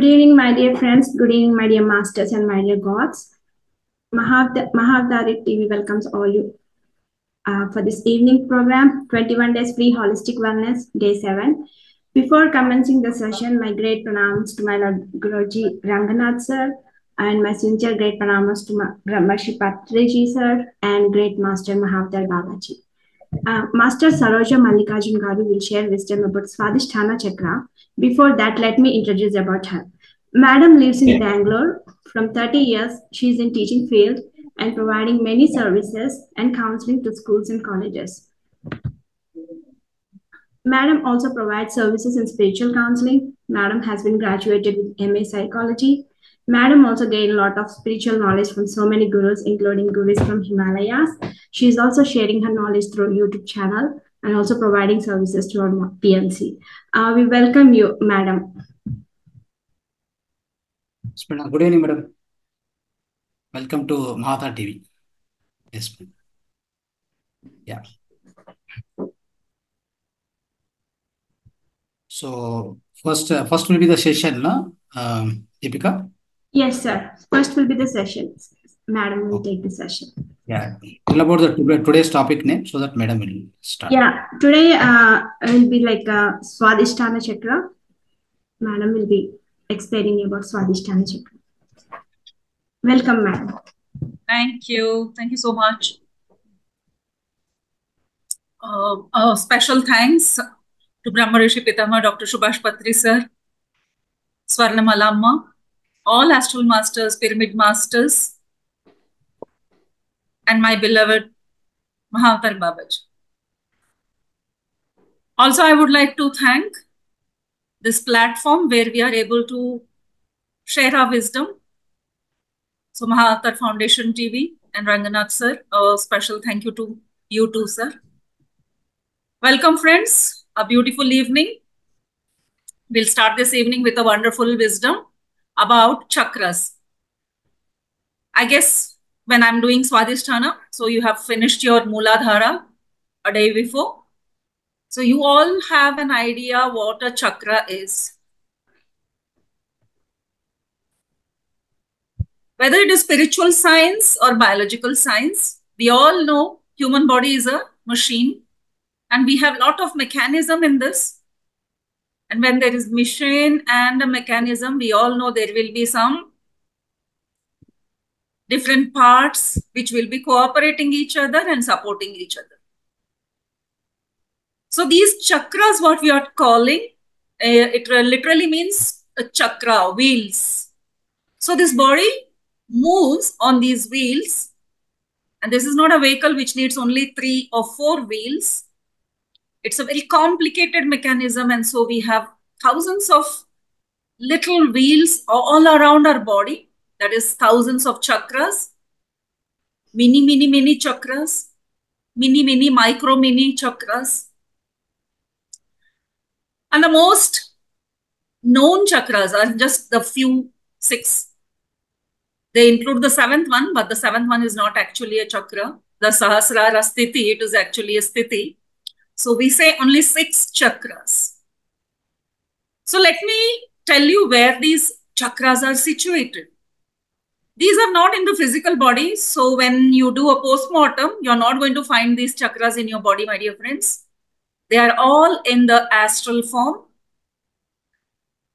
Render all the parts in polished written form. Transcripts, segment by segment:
evening, my dear friends. Good evening, my dear masters and my dear gods. Mahavatar TV welcomes all you for this evening program, 21 Days Free Holistic Wellness, Day 7. Before commencing the session, my great pranams to my Lord Guruji Ranganath sir and my sincere great pranams to Brahmashi Patriji sir and great master Mahavatar Babaji. Master Saroja Mallikajun Garu will share wisdom about Swadhistana Chakra. Before that, let me introduce about her. Madam lives in Bangalore. From 30 years, she is in teaching field and providing many services and counseling to schools and colleges. Madam also provides services in spiritual counseling. Madam has been graduated with MA Psychology. Madam also gained a lot of spiritual knowledge from so many gurus, including gurus from Himalayas. She is also sharing her knowledge through YouTube channel and also providing services to our PMC. We welcome you, Madam. Good evening, Madam. Welcome to Mahavatar TV. Yes, ma'am. Yeah. So first will be the session, no? Deepika? Yes, sir. First will be the session. Madam will take the session. Yeah. Tell about the today's topic name so that Madam will start. Yeah. Today will be like Swadhistana Chakra. Madam will be explaining about Swadhistana Chakra. Welcome, Madam. Thank you. Thank you so much. Special thanks to Brahma Rishi Pitama, Dr. Subhash Patri sir, Swarna Malamma, all astral masters, pyramid masters, and my beloved Mahavatar Babaji. Also, I would like to thank this platform where we are able to share our wisdom. So Mahavatar Foundation TV and Ranganath sir, a special thank you to you too, sir. Welcome, friends. A beautiful evening. We'll start this evening with a wonderful wisdom about chakras. I guess when I'm doing Swadhistana, so you have finished your Mooladhara a day before. So you all have an idea what a chakra is. Whether it is spiritual science or biological science, we all know human body is a machine and we have a lot of mechanism in this. And when there is machine and a mechanism, we all know there will be some different parts which will be cooperating each other and supporting each other. So these chakras, what we are calling, it literally means a chakra, wheels. So this body moves on these wheels. And this is not a vehicle which needs only 3 or 4 wheels. It's a very complicated mechanism. And so we have thousands of little wheels all around our body. That is thousands of chakras, mini chakras, mini chakras. And the most known chakras are just the few 6. They include the 7th one, but the 7th one is not actually a chakra. The Sahasrara Sthiti, it is actually a Sthiti. So we say only 6 chakras. So let me tell you where these chakras are situated. These are not in the physical body. So when you do a post-mortem, you're not going to find these chakras in your body, my dear friends. They are all in the astral form.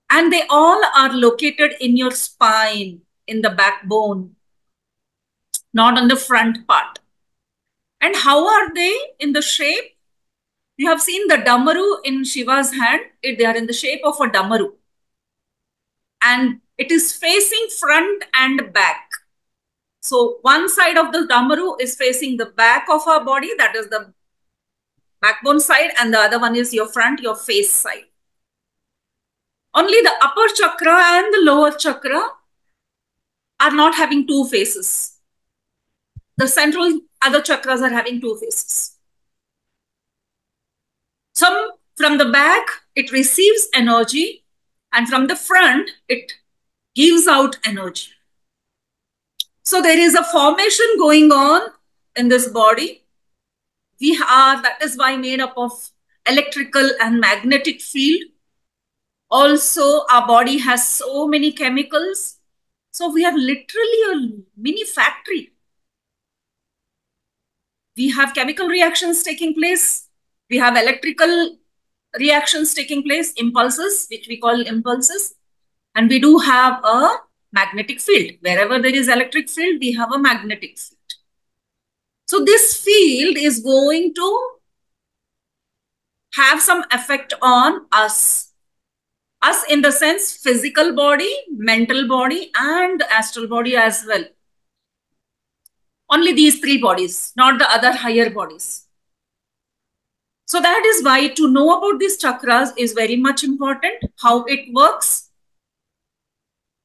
And they all are located in your spine, in the backbone, not on the front part. And how are they in the shape? You have seen the Damaru in Shiva's hand. They are in the shape of a Damaru. And it is facing front and back. So one side of the Damaru is facing the back of our body. That is the backbone side. And the other one is your front, your face side. Only the upper chakra and the lower chakra are not having 2 faces. The central other chakras are having 2 faces. So from the back, it receives energy, and from the front, it gives out energy. So there is a formation going on in this body. That is why made up of electrical and magnetic field. Also, our body has so many chemicals. So we are literally a mini factory. We have chemical reactions taking place. We have electrical reactions taking place, impulses, which we call impulses. And we do have a magnetic field. Wherever there is electric field, we have a magnetic field. So this field is going to have some effect on us. Us in the sense physical body, mental body, and astral body as well. Only these three bodies, not the other higher bodies. So that is why to know about these chakras is very much important, how it works.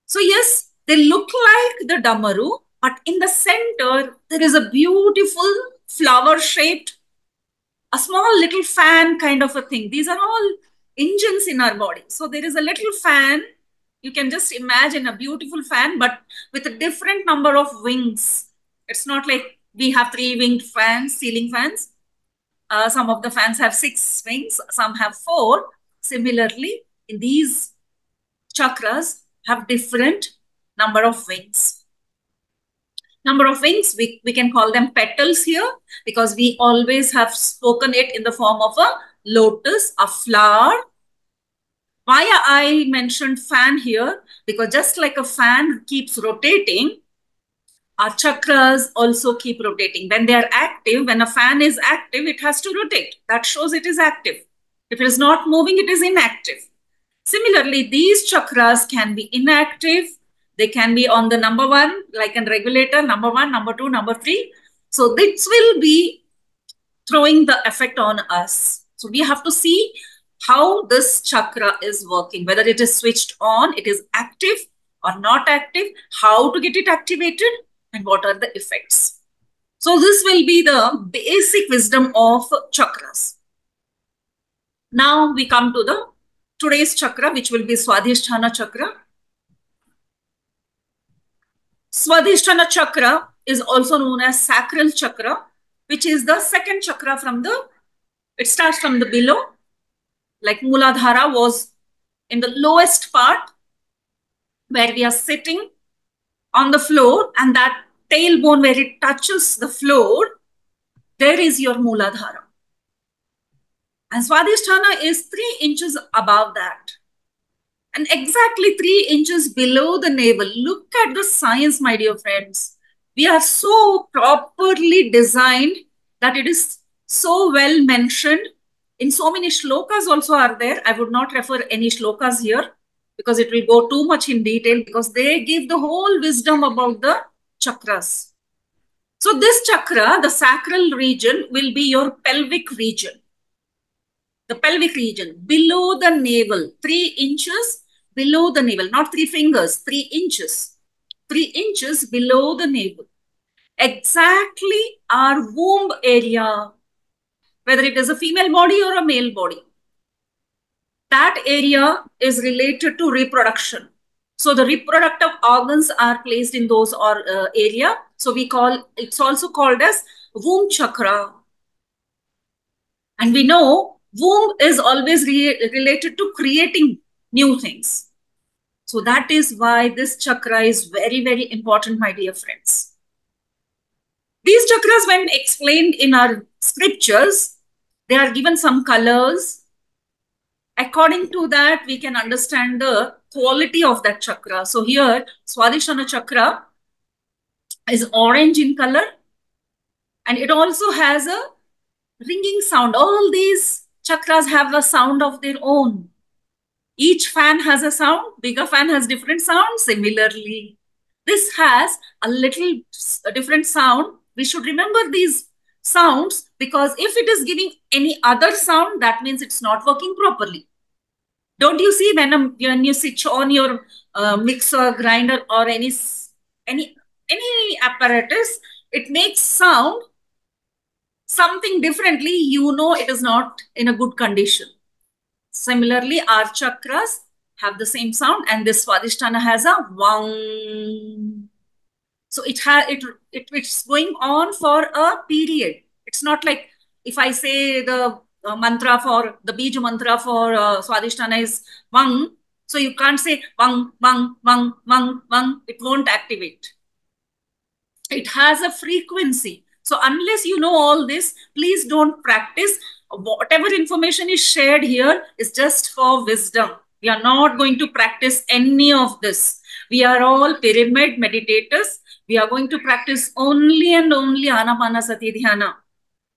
So yes, they look like the Damaru, but in the center, there is a beautiful flower-shaped, a small little fan kind of a thing. These are all engines in our body. So there is a little fan. You can just imagine a beautiful fan, but with a different number of wings. It's not like we have 3 winged fans, ceiling fans. Some of the fans have 6 wings, some have 4. Similarly, in these chakras have different number of wings. Number of wings, we can call them petals here because we always have spoken it in the form of a lotus, a flower. Why I mentioned fan here? Because just like a fan keeps rotating, our chakras also keep rotating. When they are active, when a fan is active, it has to rotate. That shows it is active. If it is not moving, it is inactive. Similarly, these chakras can be inactive. They can be on the number 1, like a regulator, number 1, number 2, number 3. So this will be throwing the effect on us. So we have to see how this chakra is working, whether it is switched on, it is active or not active, how to get it activated, and what are the effects. So this will be the basic wisdom of chakras. Now we come to the today's chakra, which will be Swadhistana chakra. Swadhistana chakra is also known as sacral chakra, which is the second chakra from the, it starts from the below, like Muladhara was in the lowest part where we are sitting on the floor, and that tailbone where it touches the floor, there is your Muladhara. And Swadhisthana is 3 inches above that. And exactly 3 inches below the navel. Look at the science, my dear friends. We are so properly designed that it is so well mentioned. In so many shlokas also are there. I would not refer any shlokas here because it will go too much in detail because they give the whole wisdom about the chakras. So this chakra, the sacral region, will be your pelvic region. The pelvic region below the navel, 3 inches below the navel, not 3 fingers, 3 inches. 3 inches below the navel. Exactly our womb area, whether it is a female body or a male body. That area is related to reproduction. So the reproductive organs are placed in those area. So we call, it's also called as womb chakra. And we know womb is always related to creating new things. So that is why this chakra is very, very important, my dear friends. These chakras, when explained in our scriptures, they are given some colors. According to that, we can understand the quality of that chakra. So here, Swadhisthana chakra is orange in color. And it also has a ringing sound. All these chakras have a sound of their own. Each fan has a sound. Bigger fan has different sound. Similarly, this has a little different sound. We should remember these sounds because if it is giving any other sound, that means it's not working properly. Don't you see when you switch on your mixer, grinder, or any apparatus, it makes sound something differently, you know it is not in a good condition. Similarly, our chakras have the same sound, and this Swadhisthana has a wang. So it's going on for a period. It's not like if I say the mantra for the Bij mantra for Swadhistana is Vang. So you can't say Vang, Vang, Vang, Vang, Vang. It won't activate. It has a frequency. So unless you know all this, please don't practice. Whatever information is shared here is just for wisdom. We are not going to practice any of this. We are all pyramid meditators. We are going to practice only and only Anapanasati Dhyana.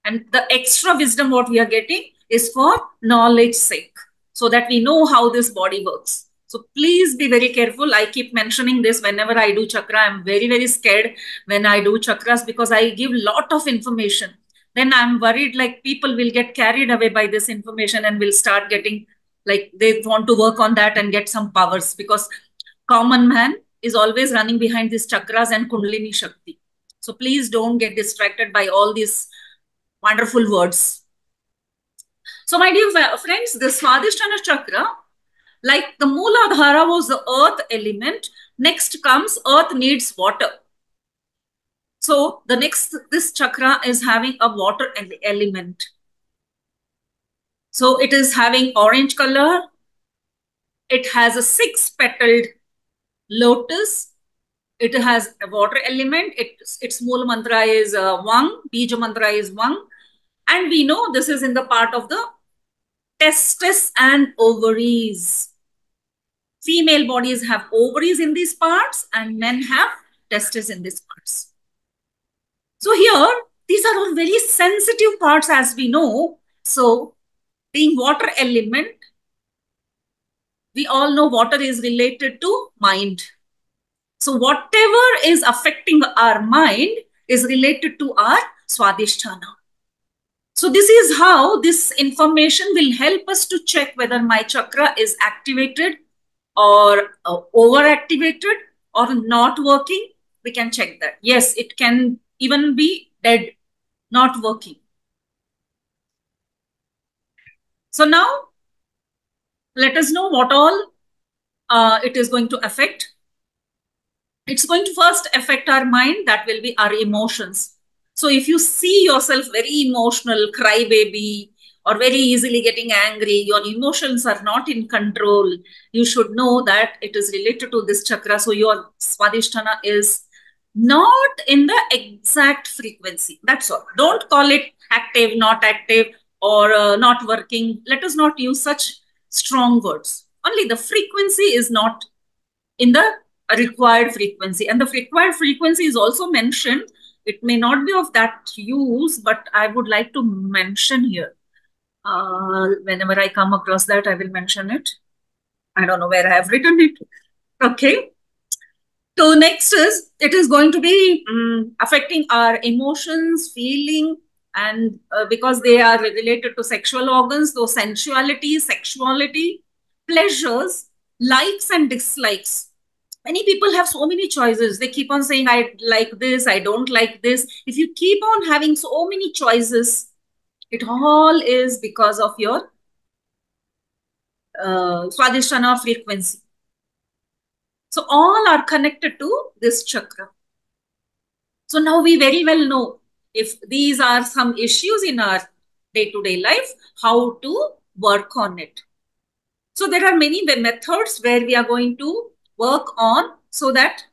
And the extra wisdom what we are getting is for knowledge sake, so that we know how this body works. So please be very careful. I keep mentioning this whenever I do chakra. I'm very, very scared when I do chakras because I give lot of information. Then I'm worried like people will get carried away by this information and will start getting like they want to work on that and get some powers, because common man is always running behind these chakras and Kundalini Shakti. So please don't get distracted by all these wonderful words. So my dear friends, the Swadhisthana chakra, like the Mooladhara was the earth element, next comes earth needs water. So the next, this chakra is having a water element. So it is having orange color. It has a 6-petaled lotus. It has a water element. Its Mool mantra is Vang. Bija mantra is Vang. And we know this is in the part of the testes and ovaries. Female bodies have ovaries in these parts and men have testes in these parts. So here, these are all very sensitive parts as we know. So being water element, we all know water is related to mind. So whatever is affecting our mind is related to our Swadhisthana. So this is how this information will help us to check whether my chakra is activated or overactivated or not working. We can check that. Yes, it can even be dead, not working. So now, let us know what all it is going to affect. It's going to first affect our mind. That will be our emotions. So if you see yourself very emotional, crybaby, or very easily getting angry, your emotions are not in control, you should know that it is related to this chakra. So your Swadhisthana is not in the exact frequency. That's all. Don't call it active, not active, or not working. Let us not use such strong words. Only the frequency is not in the required frequency. And the required frequency is also mentioned. It may not be of that use, but I would like to mention here. Whenever I come across that, I will mention it. I don't know where I have written it. Okay. So next is, it is going to be affecting our emotions, feeling, and because they are related to sexual organs, so sensuality, sexuality, pleasures, likes and dislikes. Many people have so many choices. They keep on saying, I like this, I don't like this. If you keep on having so many choices, it all is because of your Swadhisthana frequency. So all are connected to this chakra. So now we very well know if these are some issues in our day-to-day life, how to work on it. So there are many methods where we are going to work on so that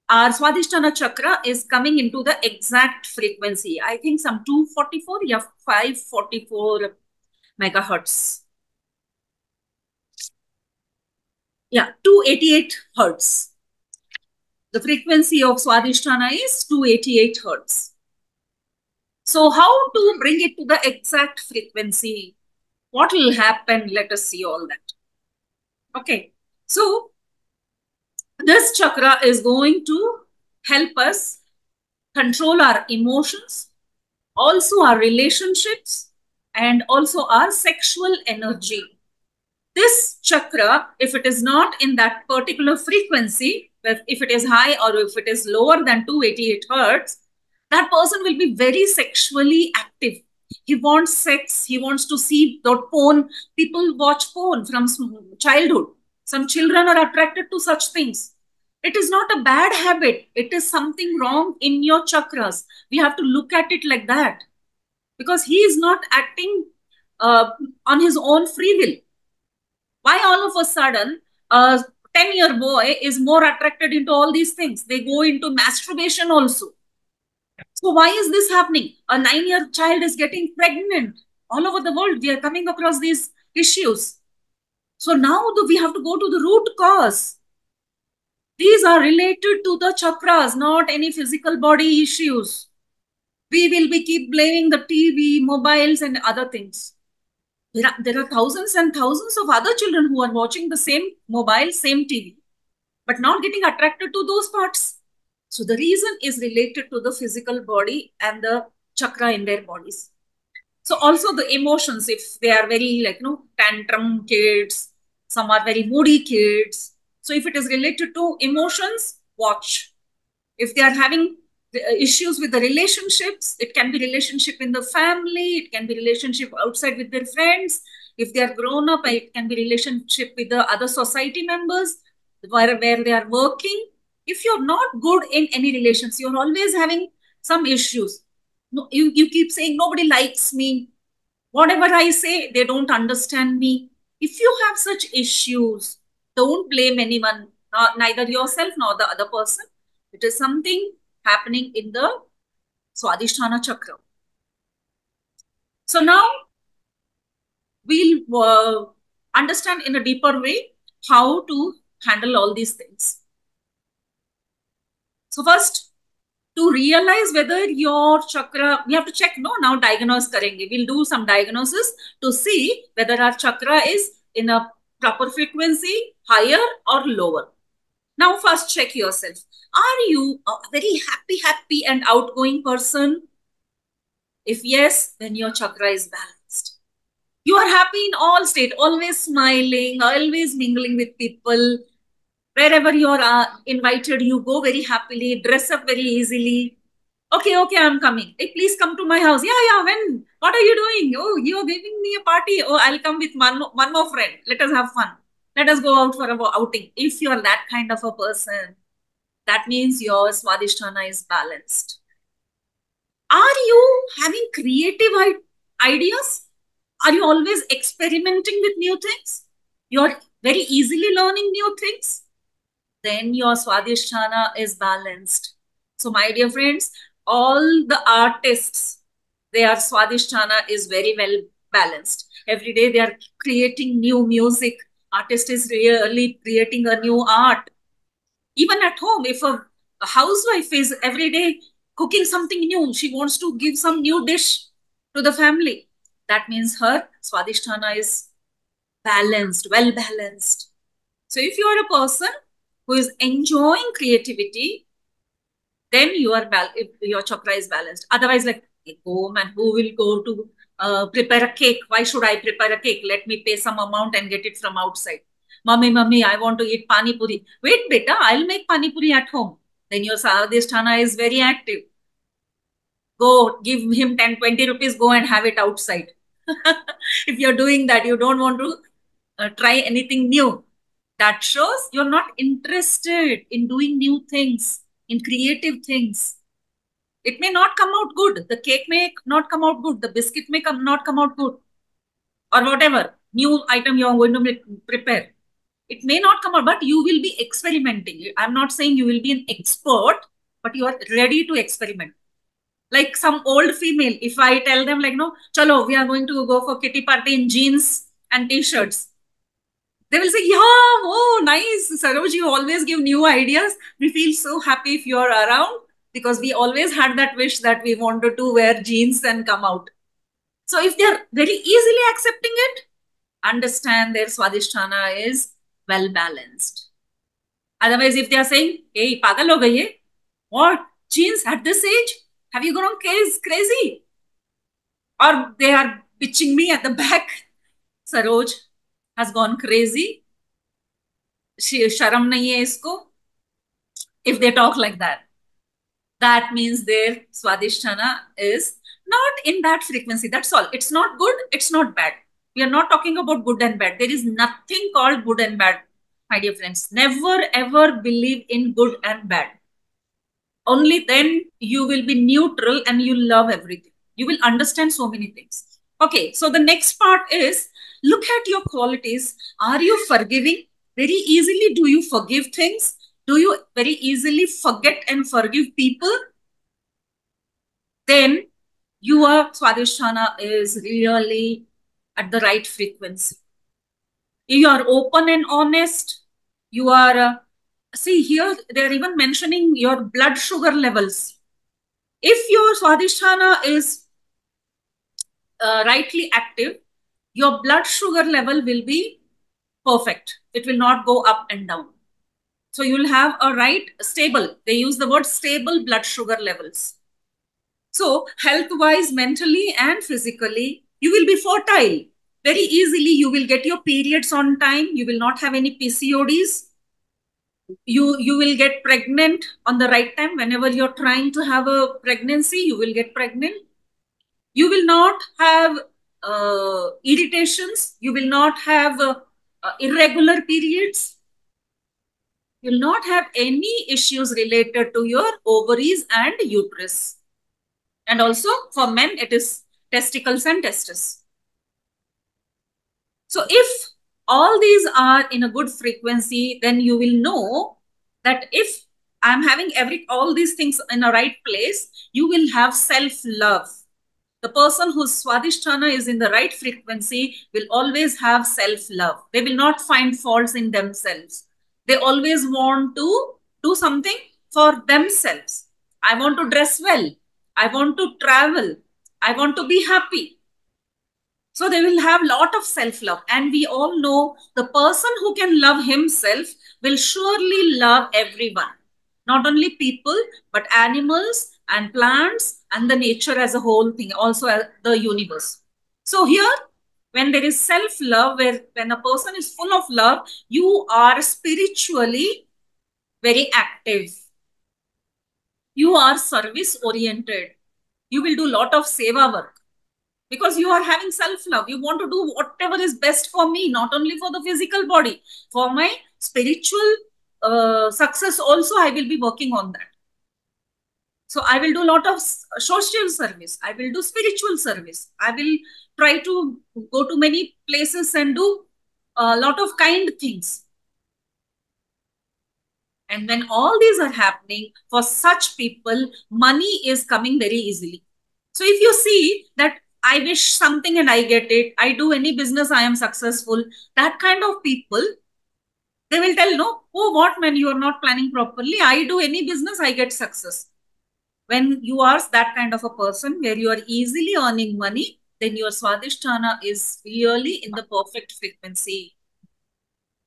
our Swadhisthana chakra is coming into the exact frequency. I think some 244, yeah, 544 megahertz. Yeah, 288 hertz. The frequency of Swadhisthana is 288 hertz. So how to bring it to the exact frequency? What will happen? Let us see all that. Okay, so this chakra is going to help us control our emotions, also our relationships, and also our sexual energy. This chakra, if it is not in that particular frequency, if it is high or if it is lower than 288 hertz, that person will be very sexually active. He wants sex. He wants to see the porn. People watch porn from childhood. Some children are attracted to such things. It is not a bad habit. It is something wrong in your chakras. We have to look at it like that. Because he is not acting on his own free will. Why all of a sudden a 10-year boy is more attracted into all these things? They go into masturbation also. So why is this happening? A 9-year child is getting pregnant. All over the world, we are coming across these issues. So now we have to go to the root cause. These are related to the chakras, not any physical body issues. We will be keep blaming the TV, mobiles, and other things. There are thousands and thousands of other children who are watching the same mobile, same TV, but not getting attracted to those parts. So the reason is related to the physical body and the chakra in their bodies. So also the emotions, if they are very tantrum kids, some are very moody kids. So if it is related to emotions, watch. If they are having issues with the relationships, it can be relationship in the family, it can be relationship outside with their friends. If they are grown up, it can be relationship with the other society members where they are working. If you're not good in any relations, you're always having some issues. No, you keep saying nobody likes me. Whatever I say, they don't understand me. If you have such issues, don't blame anyone, neither yourself nor the other person. It is something happening in the Swadhistana chakra. So now we'll understand in a deeper way how to handle all these things. So first, to realize whether your chakra, we have to check, now diagnose karenge. We'll do some diagnosis to see whether our chakra is in a proper frequency, higher or lower. Now first check yourself. Are you a very happy and outgoing person? If yes, then your chakra is balanced. You are happy in all state, always smiling, always mingling with people. Wherever you are invited, you go very happily, dress up very easily. Okay, I'm coming. Hey, please come to my house. Yeah, when? What are you doing? Oh, you are giving me a party. Oh, I'll come with one more friend. Let us have fun. Let us go out for an outing. If you are that kind of a person, that means your Swadhisthana is balanced. Are you having creative ideas? Are you always experimenting with new things? You're very easily learning new things? Then your Swadhisthana is balanced. So my dear friends, all the artists, their Swadhisthana is very well balanced. Every day they are creating new music. Artist is really creating a new art. Even at home, if a housewife is every day cooking something new, she wants to give some new dish to the family. That means her Swadhisthana is balanced, well balanced. So if you are a person who is enjoying creativity, then your chakra is balanced. Otherwise, like, oh man, who will go to prepare a cake? Why should I prepare a cake? Let me pay some amount and get it from outside. Mummy, I want to eat pani puri. Wait, beta, I'll make pani puri at home. Then your Swadhisthana is very active. Go, give him 10, 20 rupees, go and have it outside. If you're doing that, you don't want to try anything new. That shows you're not interested in doing new things, in creative things. It may not come out good. The cake may not come out good. The biscuit may not come out good. Or whatever new item you're going to prepare. It may not come out, but you will be experimenting. I'm not saying you will be an expert, but you are ready to experiment. Like some old female, if I tell them like, no, chalo, we are going to go for kitty party in jeans and t-shirts. They will say, yeah, oh, nice. Saroj, you always give new ideas. We feel so happy if you're around because we always had that wish that we wanted to wear jeans and come out. So if they're very easily accepting it, understand their Swadhisthana is well balanced. Otherwise, if they are saying, hey, pagal ho gayi hai? What? Jeans at this age? Have you gone crazy? Or they are pitching me at the back. Saroj has gone crazy. Sharam nahi hai isko. If they talk like that, that means their Swadhisthana is not in that frequency. That's all. It's not good. It's not bad. We are not talking about good and bad. There is nothing called good and bad, my dear friends. Never ever believe in good and bad. Only then you will be neutral and you love everything. You will understand so many things. Okay, so the next part is look at your qualities. Are you forgiving? Very easily, do you forgive things? Do you very easily forget and forgive people? Then your Swadhistana is really at the right frequency. You are open and honest. You are, see here, they're even mentioning your blood sugar levels. If your Swadhistana is rightly active, your blood sugar level will be perfect. It will not go up and down. So you will have a right stable. They use the word stable blood sugar levels. So health-wise, mentally and physically, you will be fertile. Very easily, you will get your periods on time. You will not have any PCODs. You will get pregnant on the right time. Whenever you're trying to have a pregnancy, you will get pregnant. You will not have irritations. You will not have irregular periods. You will not have any issues related to your ovaries and uterus. And also for men, it is testicles and testes. So if all these are in a good frequency, then you will know that if I'm having all these things in a right place, you will have self-love. The person whose Swadhisthana is in the right frequency will always have self-love. They will not find faults in themselves. They always want to do something for themselves. I want to dress well. I want to travel. I want to be happy. So they will have a lot of self-love. And we all know the person who can love himself will surely love everyone. Not only people, but animals and plants and the nature as a whole thing, also the universe. So here, when there is self-love, when a person is full of love, you are spiritually very active. You are service-oriented. You will do a lot of seva work. Because you are having self-love. You want to do whatever is best for me, not only for the physical body. For my spiritual success also, I will be working on that. So I will do a lot of social service. I will do spiritual service. I will try to go to many places and do a lot of kind things. And when all these are happening, for such people, money is coming very easily. So if you see that I wish something and I get it, I do any business, I am successful, that kind of people, they will tell, no, oh, what man, you are not planning properly. I do any business, I get success. When you are that kind of a person where you are easily earning money, then your Swadhisthana is really in the perfect frequency.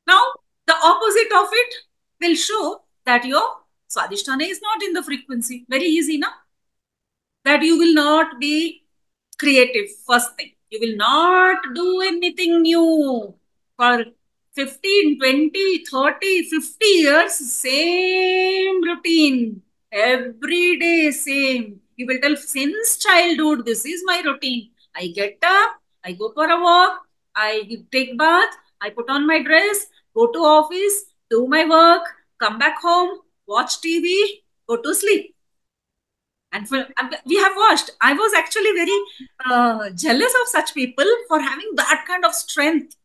Now, the opposite of it will show that your Swadhisthana is not in the frequency. Very easy, na? That you will not be creative, first thing. You will not do anything new. For 15, 20, 30, 50 years, same routine. Every day, same. You will tell, since childhood, this is my routine. I get up, I go for a walk, I take bath, I put on my dress, go to office, do my work, come back home, watch TV, go to sleep. And we have watched. I was actually very jealous of such people for having that kind of strength,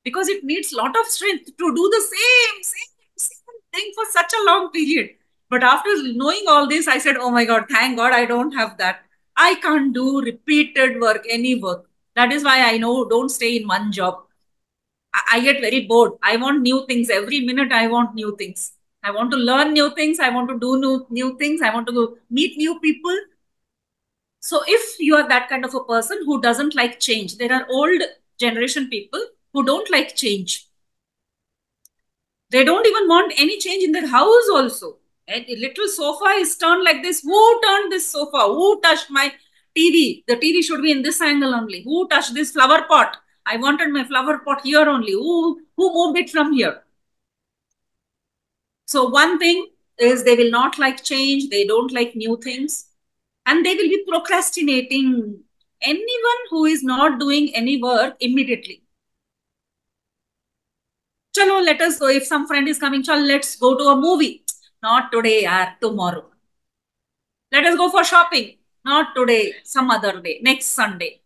because it needs a lot of strength to do the same thing for such a long period. But after knowing all this, I said, oh my God, thank God I don't have that. I can't do repeated work, any work. That is why I know don't stay in one job. I get very bored. I want new things. Every minute I want new things. I want to learn new things. I want to do new things. I want to go meet new people. So if you are that kind of a person who doesn't like change, there are old generation people who don't like change. They don't even want any change in their house also. A little sofa is turned like this. Who turned this sofa? Who touched my TV? The TV should be in this angle only. Who touched this flower pot? I wanted my flower pot here only. Who moved it from here? So one thing is they will not like change. They don't like new things. And they will be procrastinating. Anyone who is not doing any work immediately. Chalo, let us go. If some friend is coming, chalo, let's go to a movie. Not today, tomorrow. Let us go for shopping. Not today, some other day, next Sunday.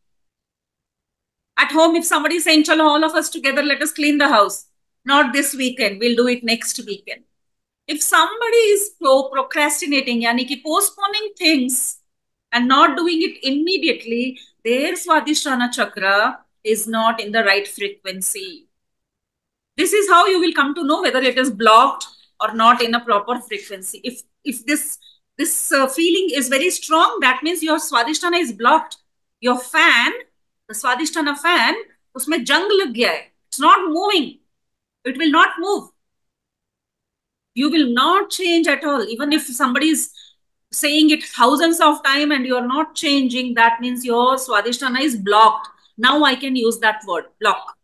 At home, if somebody is saying, chalo, all of us together, let us clean the house. Not this weekend, we'll do it next weekend. If somebody is procrastinating, yani ki postponing things and not doing it immediately, their Swadhisthana chakra is not in the right frequency. This is how you will come to know whether it is blocked or not in a proper frequency. If this feeling is very strong, that means your Swadhisthana is blocked. Your fan, the Swadhisthana fan, usme jung lag gaya hai. It's not moving. It will not move. You will not change at all. Even if somebody is saying it thousands of times and you are not changing, that means your Swadhisthana is blocked. Now I can use that word, block.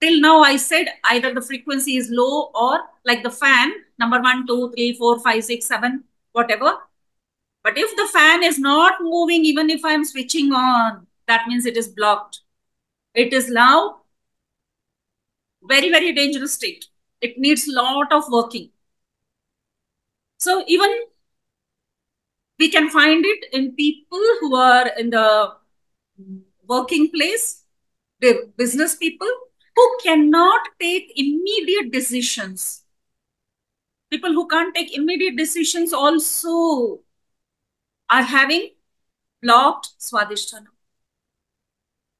Till now I said either the frequency is low or like the fan, number 1, 2, 3, 4, 5, 6, 7, whatever. But if the fan is not moving, even if I am switching on, that means it is blocked. It is now very, very dangerous state. It needs a lot of working. So even we can find it in people who are in the working place, the business people who cannot take immediate decisions. People who can't take immediate decisions also are having blocked Swadhisthana.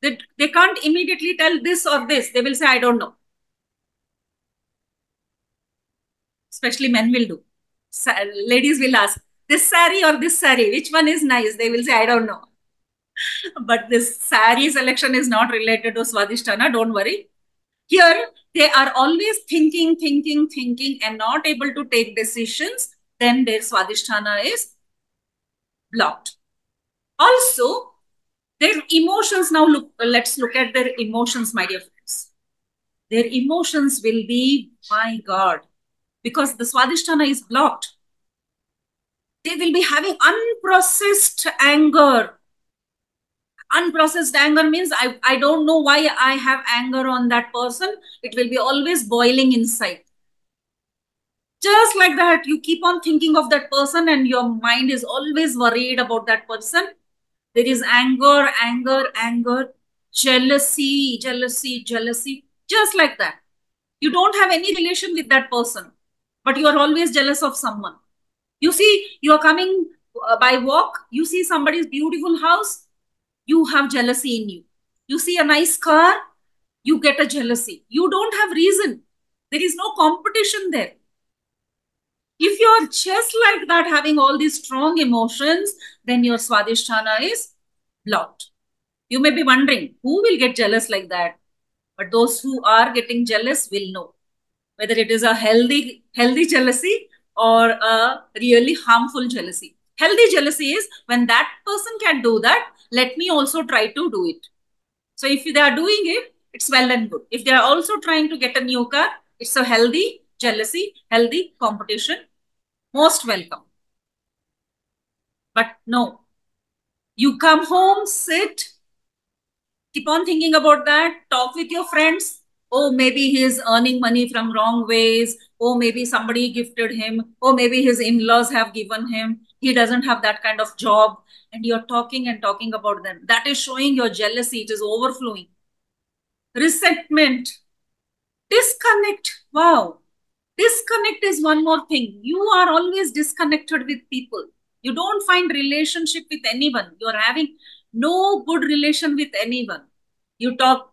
They can't immediately tell this or this. They will say, I don't know. Especially men will do. Ladies will ask, this sari or this sari, which one is nice? They will say, I don't know. But this sari selection is not related to Swadhisthana. Don't worry. Here, they are always thinking and not able to take decisions. Then their Swadhisthana is blocked. Also, their emotions, now let's look at their emotions, my dear friends. Their emotions will be, my God, because the Swadhisthana is blocked. They will be having unprocessed anger. Unprocessed anger means I don't know why I have anger on that person. It will be always boiling inside. Just like that, you keep on thinking of that person and your mind is always worried about that person. There is anger, jealousy, just like that. You don't have any relation with that person, but you are always jealous of someone. You see, you are coming by walk, you see somebody's beautiful house, you have jealousy in you. You see a nice car, you get a jealousy. You don't have reason. There is no competition there. If you are just like that, having all these strong emotions, then your Swadhisthana is blocked. You may be wondering, who will get jealous like that? But those who are getting jealous will know whether it is a healthy jealousy or a really harmful jealousy. Healthy jealousy is when that person can do that, let me also try to do it. So if they are doing it, it's well and good. If they are also trying to get a new car, it's a healthy jealousy, healthy competition. Most welcome. But no, you come home, sit, keep on thinking about that, talk with your friends. Oh, maybe he is earning money from wrong ways. Oh, maybe somebody gifted him. Oh, maybe his in-laws have given him. He doesn't have that kind of job. And you're talking and talking about them. That is showing your jealousy. It is overflowing. Resentment. Disconnect. Wow. Disconnect is one more thing. You are always disconnected with people. You don't find relationship with anyone. You're having no good relation with anyone. You talk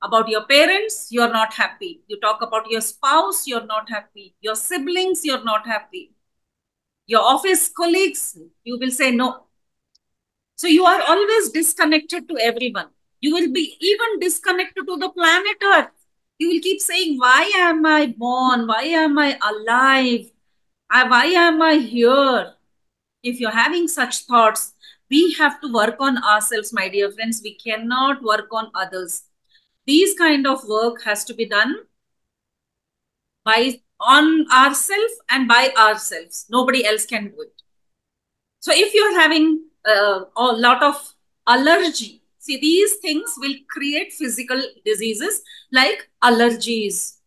about your parents, you're not happy. You talk about your spouse, you're not happy. Your siblings, you're not happy. Your office colleagues, you will say no. So you are always disconnected to everyone. You will be even disconnected to the planet Earth. You will keep saying, why am I born? Why am I alive? Why am I here? If you're having such thoughts, we have to work on ourselves, my dear friends. We cannot work on others. These kind of work has to be done on ourselves and by ourselves. Nobody else can do it. So if you're having a lot of allergy, see, these things will create physical diseases like allergies.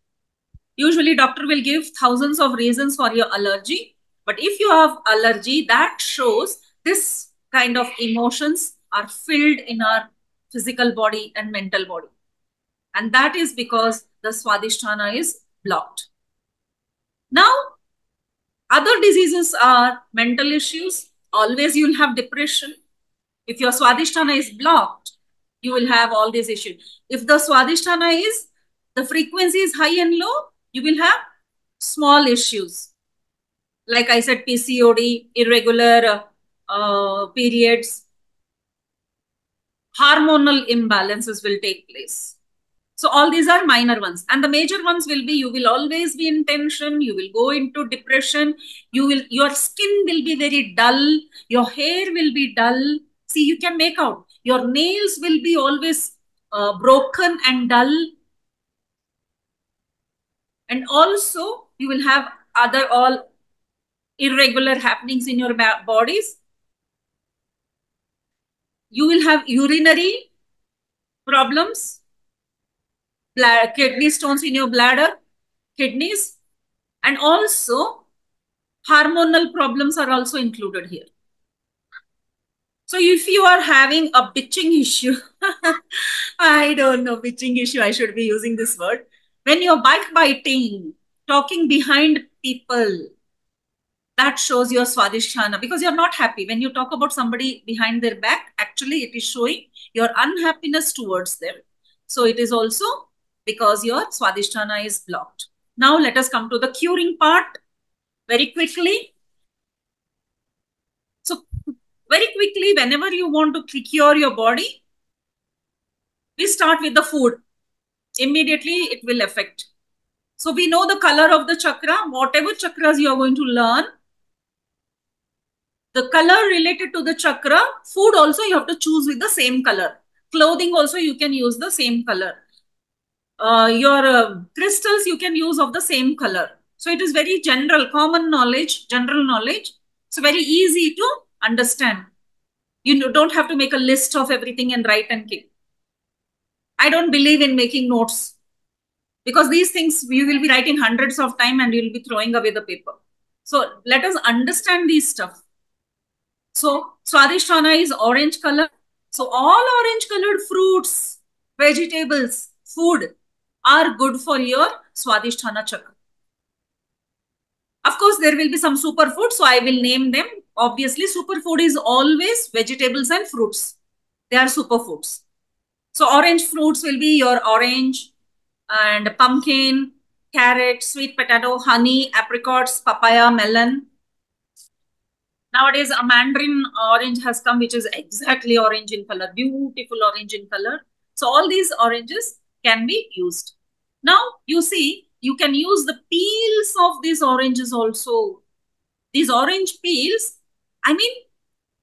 Usually doctor will give thousands of reasons for your allergy. But if you have allergy, that shows this kind of emotions are filled in our physical body and mental body. And that is because the Swadhisthana is blocked. Now, other diseases are mental issues. Always you'll have depression. If your Swadhisthana is blocked, you will have all these issues. If the Swadhisthana is, the frequency is high and low, you will have small issues. Like I said, PCOD, irregular periods, hormonal imbalances will take place. So all these are minor ones. And the major ones will be, you will always be in tension, you will go into depression, your skin will be very dull, your hair will be dull. See, you can make out. Your nails will be always broken and dull. And also, you will have other all irregular happenings in your bodies. You will have urinary problems, kidney stones in your bladder, kidneys, and also hormonal problems are also included here. So if you are having a bitching issue, I don't know, bitching issue, I should be using this word. When you're backbiting, talking behind people, that shows your Swadhisthana because you're not happy. When you talk about somebody behind their back, actually it is showing your unhappiness towards them. So it is also because your Swadhisthana is blocked. Now let us come to the curing part very quickly. So very quickly, whenever you want to cure your body, we start with the food. Immediately it will affect. So we know the color of the chakra, whatever chakras you are going to learn, the color related to the chakra, food also you have to choose with the same color. Clothing also you can use the same color. Your crystals you can use of the same color. So it is very general, common knowledge, general knowledge. It's very easy to understand. You don't have to make a list of everything and write and keep. I don't believe in making notes because these things you will be writing hundreds of times and you will be throwing away the paper. So let us understand these stuff. So Swadhisthana is orange color. So all orange colored fruits, vegetables, food are good for your Swadhisthana chakra. Of course, there will be some superfood, so I will name them. Obviously, superfood is always vegetables and fruits. They are superfoods. So orange fruits will be your orange and pumpkin, carrot, sweet potato, honey, apricots, papaya, melon. Nowadays, a mandarin orange has come, which is exactly orange in color, beautiful orange in color. So all these oranges can be used. Now, you see, you can use the peels of these oranges also. These orange peels, I mean,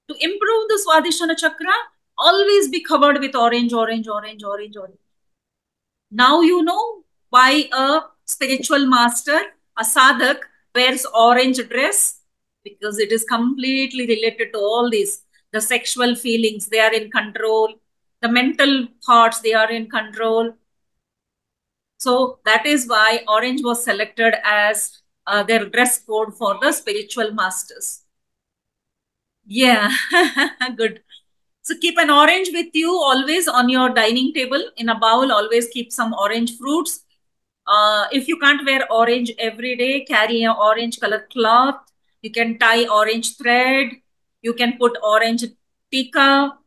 to improve the Swadhisthana chakra, always be covered with orange, orange, orange, orange, orange. Now you know why a spiritual master, a sadhak, wears orange dress, because it is completely related to all these. The sexual feelings, they are in control. The mental thoughts, they are in control. So that is why orange was selected as their dress code for the spiritual masters. Yeah, good. So keep an orange with you always on your dining table. In a bowl, always keep some orange fruits. If you can't wear orange every day, carry an orange color cloth. You can tie orange thread. You can put orange tika.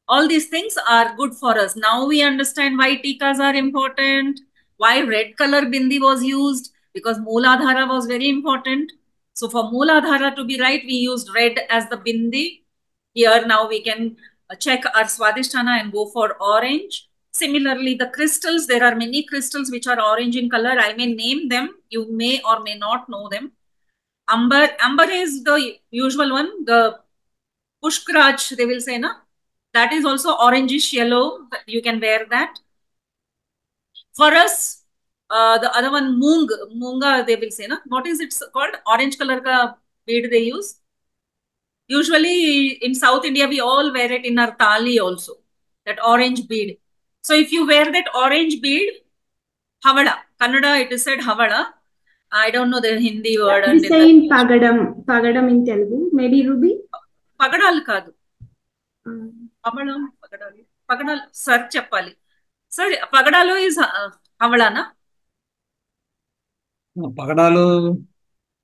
All these things are good for us. Now we understand why tikas are important, why red color bindi was used, because Mooladhara was very important. So for Mooladhara to be right, we used red as the bindi. Here now we can check our Swadhisthana and go for orange. Similarly, the crystals, there are many crystals which are orange in color. I may name them. You may or may not know them. Amber is the usual one. The Pushkraj, they will say, na? That is also orangish yellow. You can wear that. For us, the other one, Munga, they will say, na? What is it called? Orange color ka bead they use. Usually in South India, we all wear it in our thali also, that orange bead. So if you wear that orange bead, Havada, Kannada, it is said Havada. I don't know the Hindi word. We say in Pagadam in Telugu, maybe Ruby? Pagadal kadu. Pagadam, Pagadal. Pagadalu, sir cheppali. Sir, Pagadalu is Havalana. Pagadalu,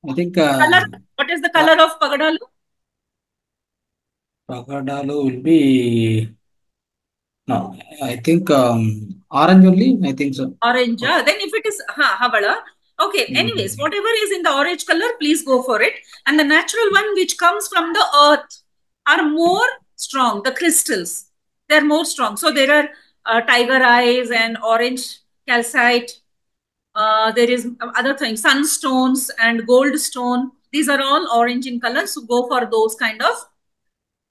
I think Color, what is the color of Pagadalu? Pagadalu will be, no, I think orange only, I think so. Orange. Then if it is Havala, okay. Anyways, whatever is in the orange color, please go for it. And the natural one which comes from the earth are more strong. The crystals, they're more strong. So there are tiger eyes and orange calcite. There is other things, sunstones and gold stone. These are all orange in color. So go for those kind of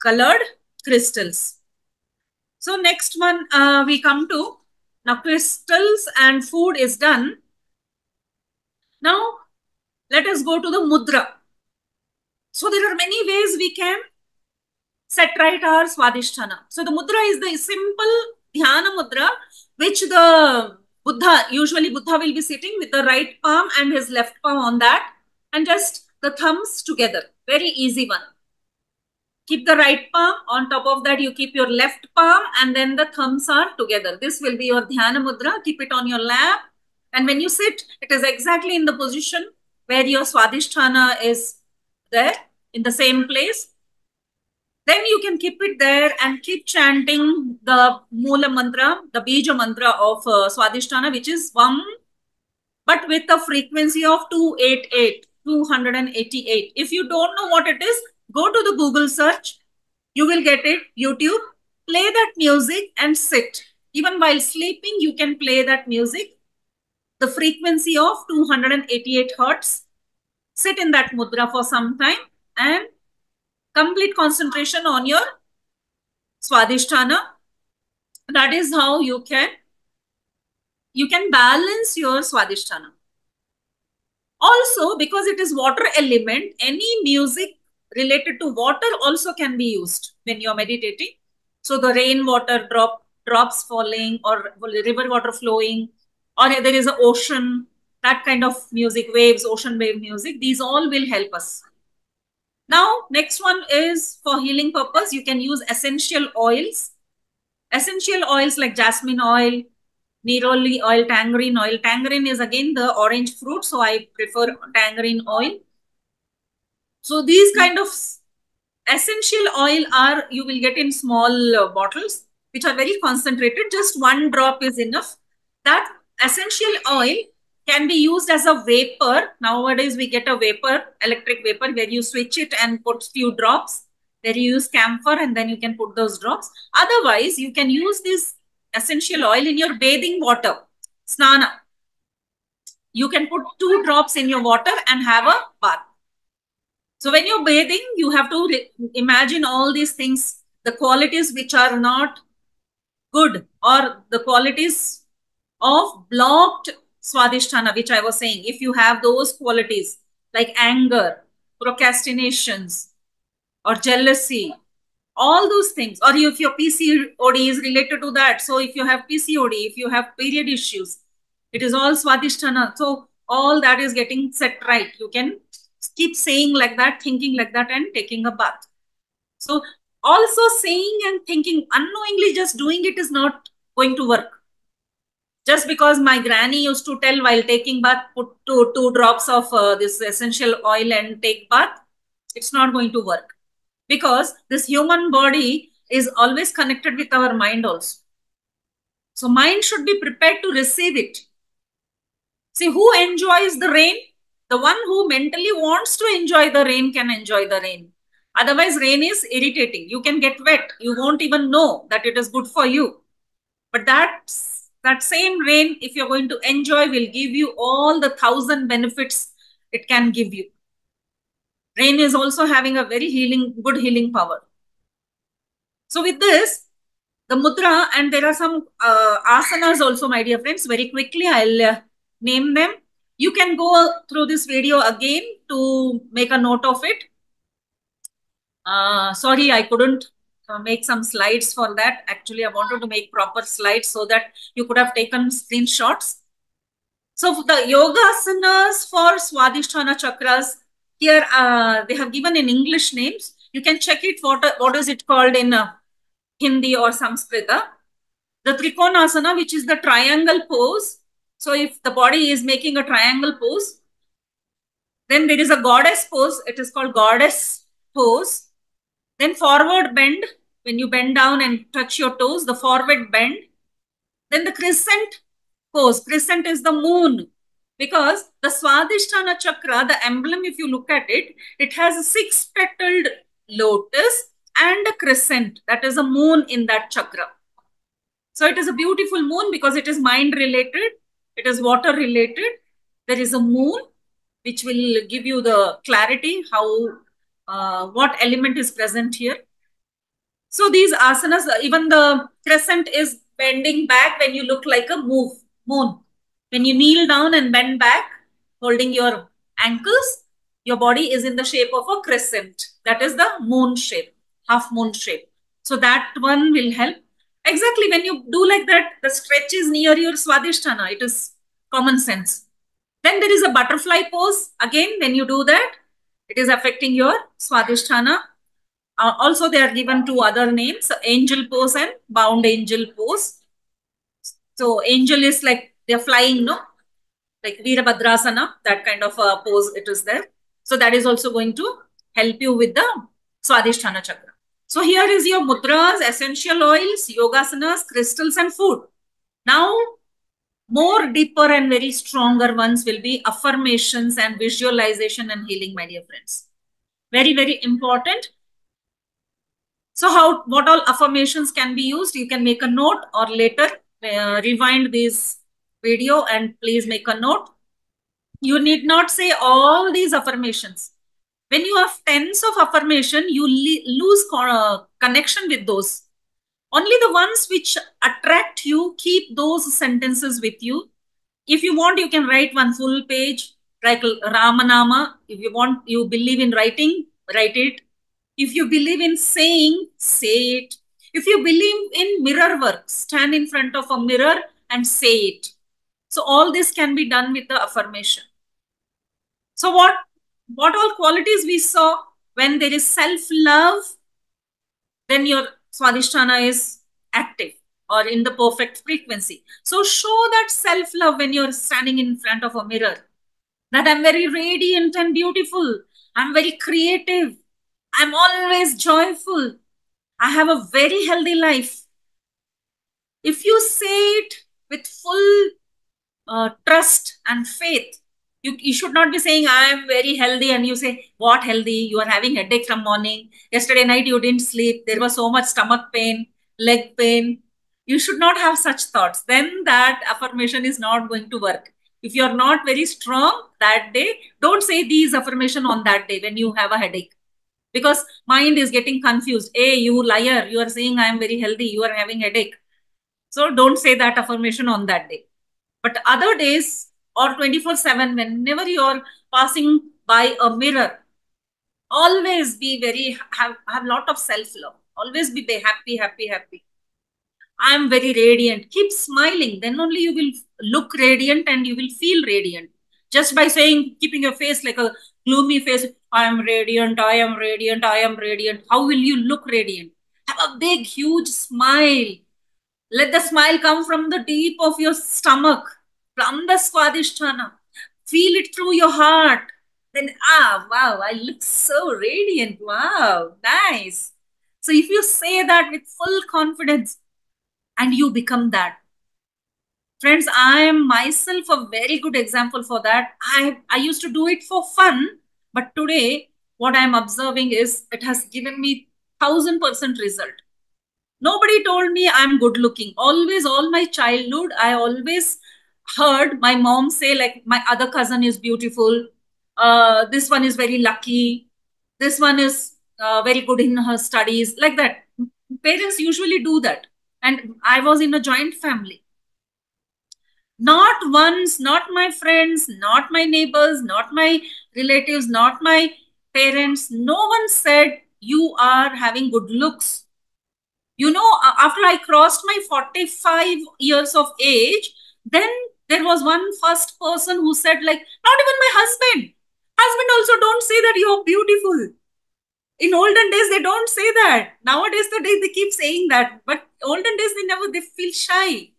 colored crystals. So next one we come to, now crystals and food is done. Now let us go to the mudra. So there are many ways we can set right our Swadhistana. So the mudra is the simple Dhyana mudra, which the Buddha, usually Buddha will be sitting with the right palm and his left palm on that, and just the thumbs together. Very easy one. Keep the right palm, on top of that you keep your left palm, and then the thumbs are together. This will be your Dhyana mudra. Keep it on your lap, and when you sit, it is exactly in the position where your Swadhistana is there, in the same place. Then you can keep it there and keep chanting the Mula mantra, the Bija mantra of Swadhistana, which is Vam, but with a frequency of 288, 288. If you don't know what it is, go to the Google search. You will get it. YouTube. Play that music and sit. Even while sleeping, you can play that music. The frequency of 288 hertz. Sit in that mudra for some time and complete concentration on your Swadhistana. That is how you can balance your Swadhistana. Also, because it is water element, any music related to water also can be used when you are meditating. So the rainwater drops falling, or river water flowing, or there is an ocean, that kind of music, waves, ocean wave music, these all will help us. Now, next one is for healing purpose. You can use essential oils. Essential oils like jasmine oil, neroli oil, tangerine oil. Tangerine is again the orange fruit, so I prefer tangerine oil. So these kind of essential oil are, you will get in small bottles, which are very concentrated. Just one drop is enough. That essential oil can be used as a vapor. Nowadays, we get a vapor, electric vapor, where you switch it and put few drops. There you use camphor and then you can put those drops. Otherwise, you can use this essential oil in your bathing water, snana. You can put 2 drops in your water and have a bath. So when you're bathing, you have to imagine all these things, the qualities which are not good, or the qualities of blocked Swadhisthana, which I was saying. If you have those qualities like anger, procrastinations, or jealousy, all those things, or if your PCOD is related to that. So if you have PCOD, if you have period issues, it is all Swadhisthana. So all that is getting set right. You can keep saying like that, thinking like that, and taking a bath. So also saying and thinking unknowingly, just doing it is not going to work. Just because my granny used to tell while taking bath, put two drops of this essential oil and take bath, it's not going to work. Because this human body is always connected with our mind also. So mind should be prepared to receive it. See, who enjoys the rain? The one who mentally wants to enjoy the rain can enjoy the rain. Otherwise, rain is irritating. You can get wet. You won't even know that it is good for you. But that same rain, if you're going to enjoy, will give you all the 1,000 benefits it can give you. Rain is also having a very good healing power. So with this, the mudra, and there are some asanas also, my dear friends. Very quickly, I'll name them. You can go through this video again to make a note of it. Sorry, I couldn't make some slides for that. Actually, I wanted to make proper slides so that you could have taken screenshots. So for the yoga asanas for Swadhisthana chakras, here they have given in English names. You can check it, what is it called in Hindi or Sanskrita. The Trikonasana, which is the triangle pose. So if the body is making a triangle pose, then there is a goddess pose. It is called goddess pose. Then forward bend, when you bend down and touch your toes, the forward bend. Then the crescent pose. Crescent is the moon, because the Swadhistana chakra, the emblem, if you look at it, it has a 6-petaled lotus and a crescent. That is a moon in that chakra. So it is a beautiful moon because it is mind related. It is water related. There is a moon which will give you the clarity how what element is present here. So these asanas, even the crescent is bending back when you look like a moon. When you kneel down and bend back, holding your ankles, your body is in the shape of a crescent. That is the moon shape, half moon shape. So that one will help. Exactly, when you do like that, the stretch is near your Swadhisthana. It is common sense. Then there is a butterfly pose. Again, when you do that, it is affecting your Swadhisthana. Also, they are given two other names, angel pose and bound angel pose. So angel is like they're flying, no? Like Veerabhadrasana, that kind of a pose it is there. So that is also going to help you with the Swadhisthana chakra. So here is your mudras, essential oils, yogasanas, crystals and food. Now, more deeper and very stronger ones will be affirmations and visualization and healing, my dear friends. Very, very important. So what all affirmations can be used? You can make a note or later rewind this video and please make a note. You need not say all these affirmations. When you have tens of affirmation, you lose connection with those. Only the ones which attract you, keep those sentences with you. If you want, you can write one full page, like Ramanama. If you want, you believe in writing, write it. If you believe in saying, say it. If you believe in mirror work, stand in front of a mirror and say it. So all this can be done with the affirmation. So what all qualities we saw? When there is self-love, then your Swadhisthana is active or in the perfect frequency. So show that self-love when you're standing in front of a mirror. That I'm very radiant and beautiful. I'm very creative. I'm always joyful. I have a very healthy life. If you say it with full trust and faith, you should not be saying, I am very healthy, and you say, what healthy? You are having headache from morning. Yesterday night you didn't sleep. There was so much stomach pain, leg pain. You should not have such thoughts. Then that affirmation is not going to work. If you are not very strong that day, don't say these affirmation on that day when you have a headache. Because mind is getting confused. Hey, you liar, you are saying I am very healthy, you are having headache. So don't say that affirmation on that day. But other days or 24/7, whenever you are passing by a mirror, always be have lot of self-love. Always be happy, happy, happy. I am very radiant. Keep smiling. Then only you will look radiant and you will feel radiant. Just by saying, keeping your face like a gloomy face, I am radiant, I am radiant, I am radiant. How will you look radiant? Have a big, huge smile. Let the smile come from the deep of your stomach, from the Swadhisthana. Feel it through your heart. Then, wow, I look so radiant. Wow, nice. So if you say that with full confidence and you become that. Friends, I am myself a very good example for that. I used to do it for fun, but today what I'm observing is it has given me 1000% result. Nobody told me I'm good looking. Always, all my childhood, I always heard my mom say, like, my other cousin is beautiful. This one is very lucky. This one is very good in her studies. Like that. Parents usually do that. And I was in a joint family. Not once, not my friends, not my neighbors, not my relatives, not my parents. No one said you are having good looks. You know, after I crossed my 45 years of age, then there was one first person who said, like, not even my husband. Husband also don't say that you're beautiful. In olden days, they don't say that. Nowadays, they keep saying that. But olden days, they feel shy.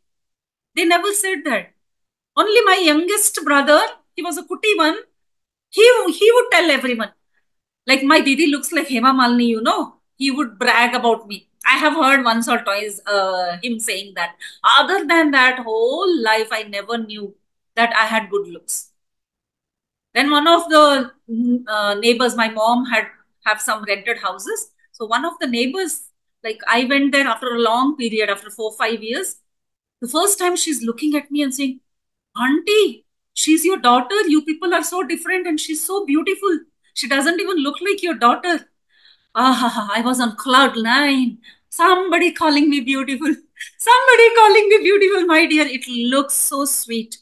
They never said that. Only my youngest brother, he was a kuti one, he would tell everyone. Like, my Didi looks like Hema Malini, you know. He would brag about me. I have heard once or twice him saying that. Other than that, whole life, I never knew that I had good looks. Then one of the neighbors, my mom have some rented houses. So one of the neighbors, like, I went there after a long period, after 4-5 years. The first time she's looking at me and saying, "Auntie, she's your daughter. You people are so different and she's so beautiful. She doesn't even look like your daughter." I was on cloud 9. Somebody calling me beautiful. Somebody calling me beautiful, my dear. It looks so sweet.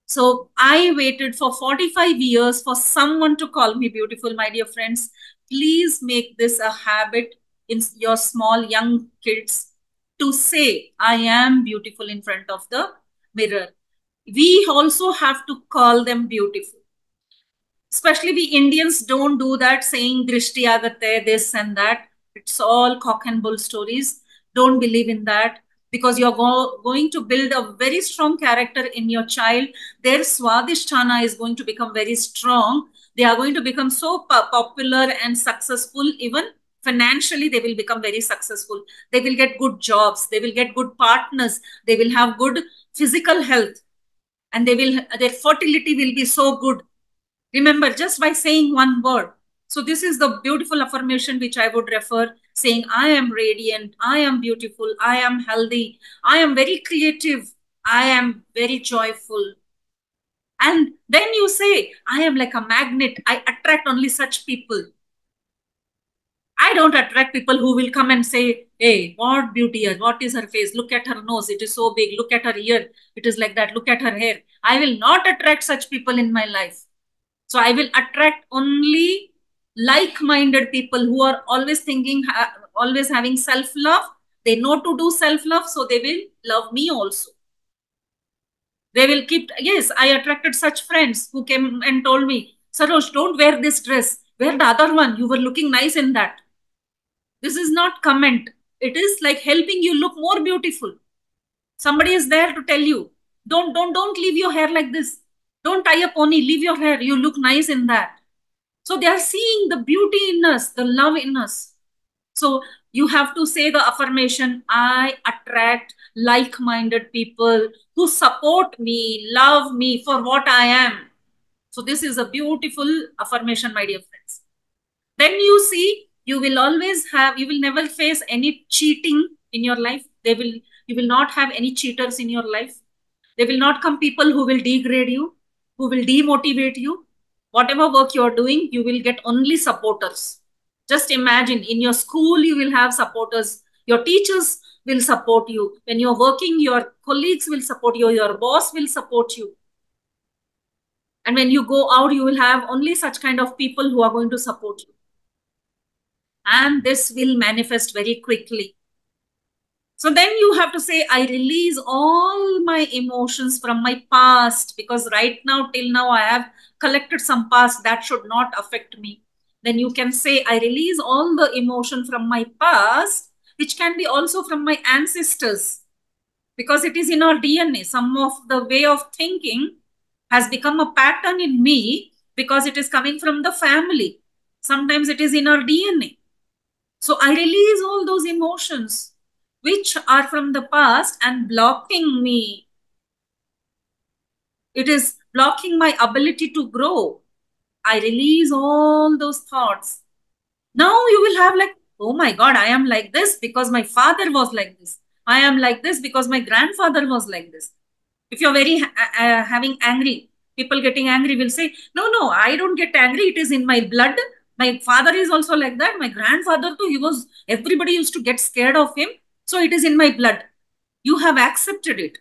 So I waited for 45 years for someone to call me beautiful, my dear friends. Please make this a habit in your small young kids to say, "I am beautiful" in front of the mirror. We also have to call them beautiful. Especially we Indians don't do that, saying drishti agate, this and that. It's all cock and bull stories. Don't believe in that, because you're going to build a very strong character in your child. Their Swadhistana is going to become very strong. They are going to become so popular and successful. Even financially, they will become very successful. They will get good jobs. They will get good partners. They will have good physical health. And their fertility will be so good. Remember, just by saying one word. So this is the beautiful affirmation which I would refer, saying, "I am radiant, I am beautiful, I am healthy, I am very creative, I am very joyful." And then you say, "I am like a magnet, I attract only such people." I don't attract people who will come and say, "Hey, what beauty, what is her face? Look at her nose, it is so big. Look at her ear, it is like that. Look at her hair." I will not attract such people in my life. So I will attract only like-minded people who are always thinking, always having self-love. They know to do self-love, so they will love me also. They will keep, yes, I attracted such friends who came and told me, "Saroj, don't wear this dress. Wear the other one. You were looking nice in that." This is not comment. It is like helping you look more beautiful. Somebody is there to tell you, don't leave your hair like this. Don't tie a pony, leave your hair. You look nice in that. So they are seeing the beauty in us, the love in us. So you have to say the affirmation, "I attract like-minded people who support me, love me for what I am." So this is a beautiful affirmation, my dear friends. Then you see, you will never face any cheating in your life. You will not have any cheaters in your life. There will not come people who will degrade you, who will demotivate you. Whatever work you are doing, you will get only supporters. Just imagine, in your school, you will have supporters. Your teachers will support you. When you're working, your colleagues will support you. Your boss will support you. And when you go out, you will have only such kind of people who are going to support you. And this will manifest very quickly. So then you have to say, "I release all my emotions from my past, because right now, till now, I have collected some past that should not affect me." Then you can say, "I release all the emotion from my past," which can be also from my ancestors, because it is in our DNA. Some of the way of thinking has become a pattern in me because it is coming from the family. Sometimes it is in our DNA. So I release all those emotions which are from the past and blocking me. It is blocking my ability to grow. I release all those thoughts. Now you will have like, "Oh my God, I am like this because my father was like this. I am like this because my grandfather was like this." If you're very having angry, people getting angry will say, no, I don't get angry. It is in my blood. My father is also like that. My grandfather too, everybody used to get scared of him. So it is in my blood. You have accepted it.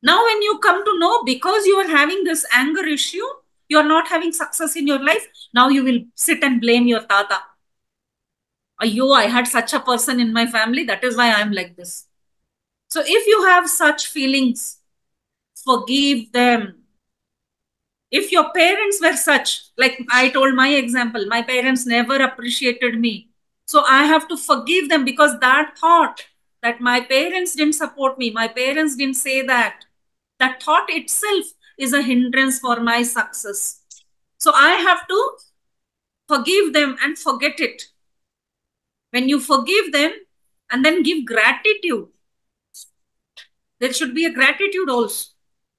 Now when you come to know, because you are having this anger issue, you are not having success in your life. Now you will sit and blame your tata. "Ayyo, I had such a person in my family. That is why I am like this." So if you have such feelings, forgive them. If your parents were such, like I told my example, my parents never appreciated me. So I have to forgive them, because that thought that my parents didn't support me, my parents didn't say that. That thought itself is a hindrance for my success. So I have to forgive them and forget it. When you forgive them and then give gratitude, there should be a gratitude also.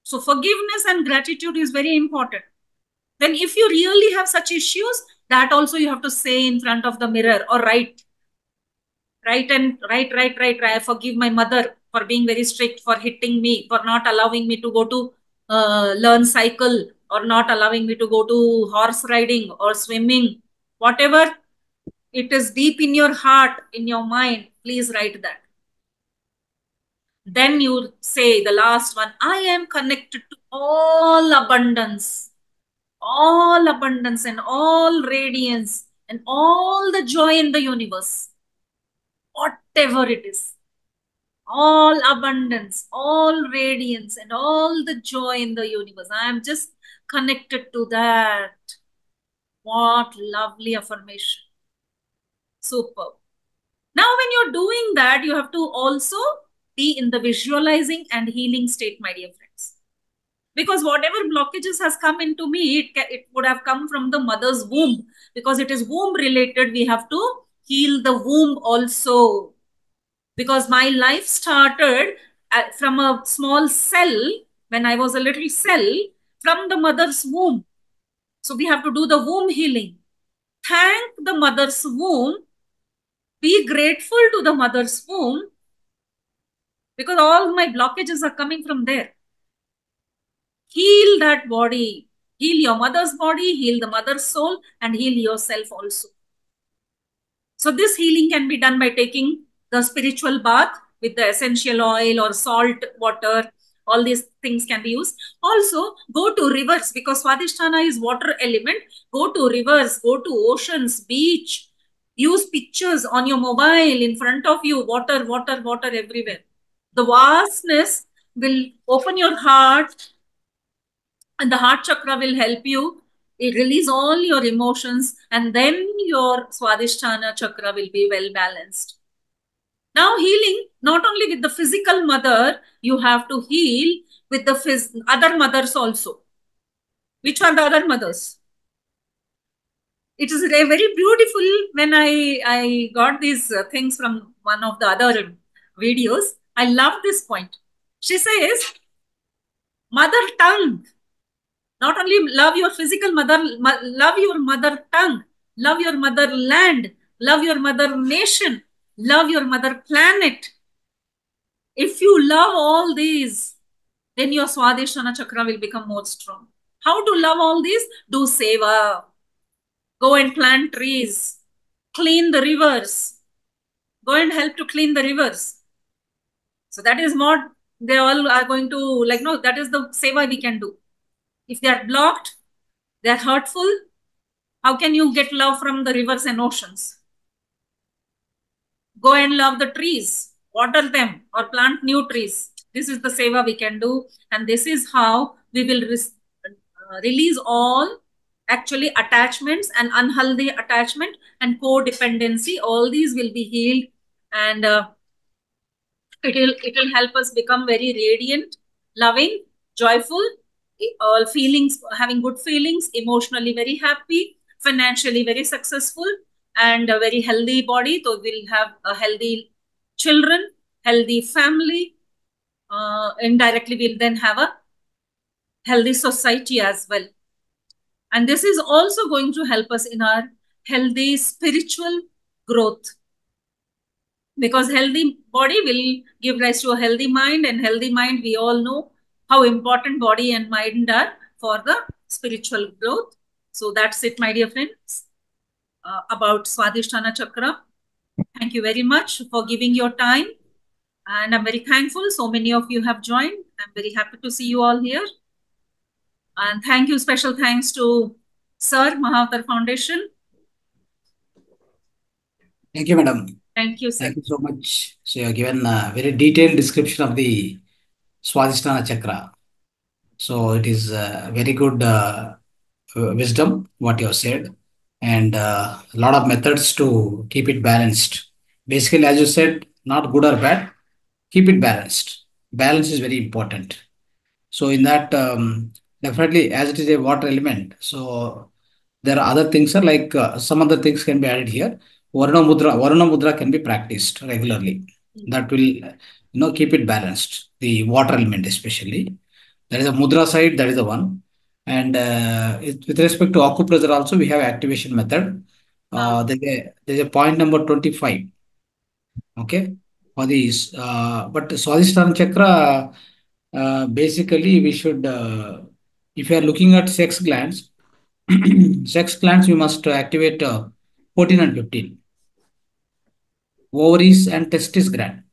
So forgiveness and gratitude is very important. Then if you really have such issues, that also you have to say in front of the mirror or write. I forgive my mother for being very strict, for hitting me, for not allowing me to go to learn cycle, or not allowing me to go to horse riding or swimming. Whatever it is deep in your heart, in your mind, please write that. Then you say the last one, I am connected to all abundance and all radiance and all the joy in the universe, whatever it is. All abundance, all radiance, and all the joy in the universe. I am just connected to that. What lovely affirmation. Superb. Now, when you're doing that, you have to also be in the visualizing and healing state, my dear friends. Because whatever blockages has come into me, it would have come from the mother's womb. Because it is womb related, we have to heal the womb also. Because my life started from a small cell, when I was a little cell, from the mother's womb. So we have to do the womb healing. Thank the mother's womb. Be grateful to the mother's womb, because all my blockages are coming from there. Heal that body. Heal your mother's body, heal the mother's soul, and heal yourself also. So this healing can be done by taking the spiritual bath with the essential oil or salt water. All these things can be used. Also, go to rivers, because Swadhistana is water element. Go to rivers, go to oceans, beach. Use pictures on your mobile in front of you. Water, water, water everywhere. The vastness will open your heart, and the heart chakra will help you. It release all your emotions, and then your Swadhisthana chakra will be well balanced. Now, healing not only with the physical mother, you have to heal with the other mothers also. Which are the other mothers? It is very beautiful when I got these things from one of the other videos. I love this point. She says, mother tongue. Not only love your physical mother, love your mother tongue, love your motherland, love your mother nation, love your mother planet. If you love all these, then your Swadhisthana chakra will become more strong. How to love all these? Do seva. Go and plant trees. Clean the rivers. Go and help to clean the rivers. So that is not, they all are going to, like, no, that is the seva we can do. If they are blocked, they are hurtful, how can you get love from the rivers and oceans? Go and love the trees, water them, or plant new trees. This is the seva we can do. And this is how we will release all actually attachments and unhealthy attachment and codependency. All these will be healed, and it will help us become very radiant, loving, joyful, all feelings, having good feelings, emotionally very happy, financially very successful, and a very healthy body. So we'll have a healthy children, healthy family. Indirectly, we'll then have a healthy society as well. And this is also going to help us in our healthy spiritual growth. Because healthy body will give rise to a healthy mind, and healthy mind, we all know how important body and mind are for the spiritual growth. So that's it, my dear friends, about Swadhisthana chakra. Thank you very much for giving your time. And I'm very thankful. So many of you have joined. I'm very happy to see you all here. And thank you, special thanks to Sir, Mahavatar Foundation. Thank you, madam. Thank you, sir. Thank you so much. So you have given a very detailed description of the Swadhisthana chakra. So it is very good wisdom what you have said, and a lot of methods to keep it balanced. Basically, as you said, not good or bad, keep it balanced. Balance is very important. So in that, definitely, as it is a water element, so there are other things are like some other things can be added here. Varuna mudra can be practiced regularly. That will, keep it balanced. The water element especially. That is a mudra side. That is the one. And with respect to acupressure also, we have activation method. There's a point number 25. Okay, for these. But Swadhistana chakra, basically, we should, if you are looking at sex glands, sex glands, you must activate 14 and 15. Ovaries and testis gland.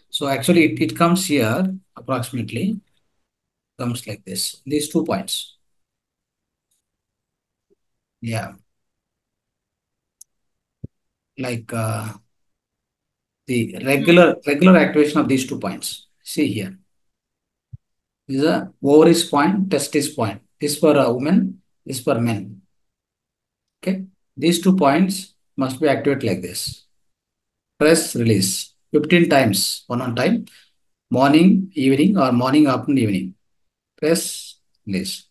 So actually, it comes here approximately, comes like this. These 2 points. Yeah, like the regular activation of these 2 points. See here. This is a ovaries point, testis point. This for a woman, this for men. Okay. These 2 points must be activated like this. Press, release. 15 times, one on time. Morning, evening, or morning, afternoon, evening. Press, release.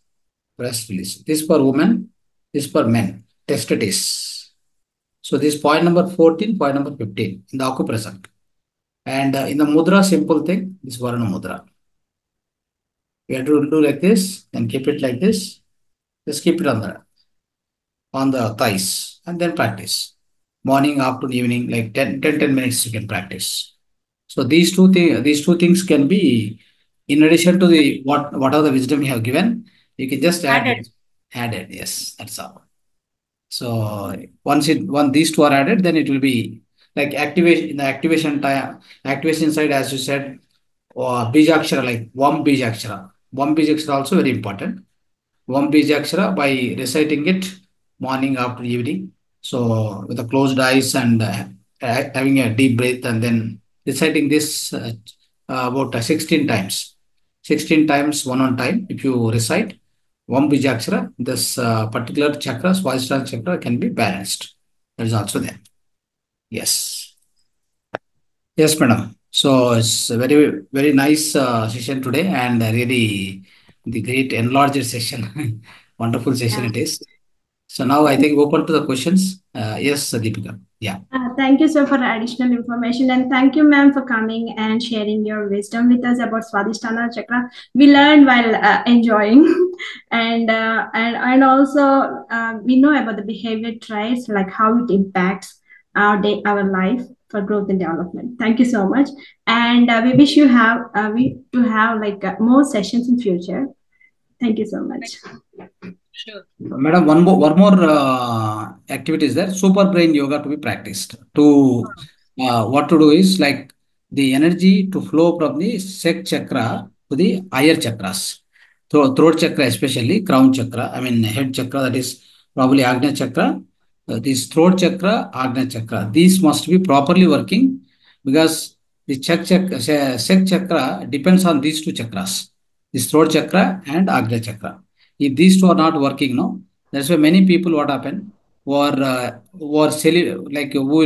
Press, release. This for women, this for men. Testis. So this point number 14, point number 15 in the acupressure. And in the mudra, simple thing, this Varuna mudra. We have to do like this, then keep it like this. Just keep it on the thighs and then practice. Morning, afternoon, evening, like 10 minutes you can practice. So these two things can be, in addition to the what are the wisdom you have given, you can just add it. Yes, that's all. So once these two are added, then it will be like activation in the activation side, as you said, or Bijakshara, like Vam Bijakshara. Vam Bijakshara also very important. Vam Bijakshara by reciting it morning after evening. So with the closed eyes and having a deep breath and then reciting this about 16 times. 16 times one on time. If you recite Vam Bijakshara, this particular chakra, Swadhisthana chakra, can be balanced. That is also there. Yes. Yes, madam. So it's a very, very nice session today and really the great enlarged session. Wonderful session it is. So now I think open to the questions. Yes, Deepika. Yeah. Thank you, sir, for the additional information. And thank you, ma'am, for coming and sharing your wisdom with us about Swadhisthana Chakra. We learned while enjoying. And also we know about the behavior traits, like how it impacts our life for growth and development. Thank you so much. And we wish you have more sessions in future. Thank you so much. Sure. Madam, one more activity is there. Super brain yoga to be practiced. What to do is like the energy to flow from the sec chakra to the higher chakras. So throat chakra, especially crown chakra. I mean head chakra. That is probably Agnya chakra. This throat chakra, Agnya chakra. These must be properly working because the sec chakra depends on these two chakras. This throat chakra and Agnya chakra. If these two are not working, no, that's why many people what happen who will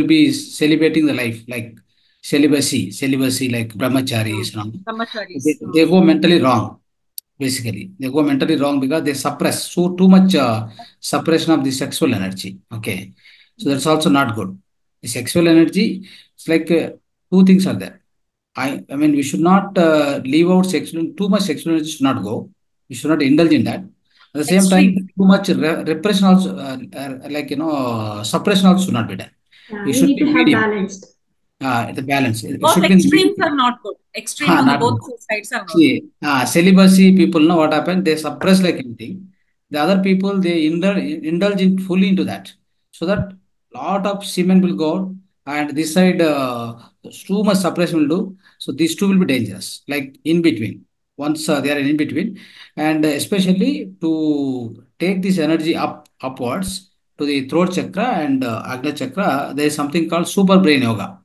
be celebrating the life like celibacy like brahmacharis and all. Brahmacharis. They go mentally wrong. Basically, they go mentally wrong because they suppress so too much suppression of the sexual energy. Okay, so that's also not good. The sexual energy, it's like two things are there. I mean, we should not leave out sexual, too much sexual energy should not go. We should not indulge in that. At the same time, Extreme. too much repression also, suppression also should not be done. Yeah, It we should need be to have medium. balanced. The balance. It Both should be in extremes between. are not good. Extreme on the Not both good. sides are not good. See, celibacy people know what happened. They suppress like anything. The other people they indulge in fully into that, so that lot of semen will go out, and this side too much suppression will do. So these two will be dangerous. Like in between. Once they are in between, and especially to take this energy upwards to the throat chakra and Agnya chakra, there is something called super brain yoga.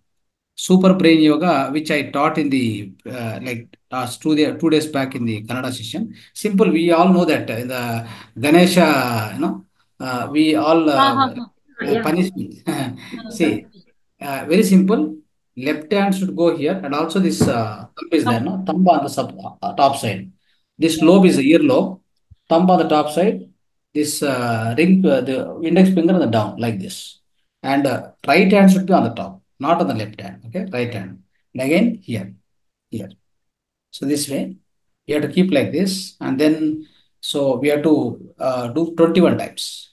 Super Brain Yoga, which I taught in the like last 2 days back in the Kannada session. Simple, we all know that in the Ganesha, we all Ha, ha, ha. Yeah. punishment. Ha. See, very simple. left hand should go here, and also this thumb is there, no? Thumb on the top side. This lobe is the ear lobe. Thumb on the top side. This ring, the index finger on the down, like this. And right hand should be on the top, not on the left hand. Okay, right hand. And again here, here. So this way, you have to keep like this, and then so we have to do 21 times.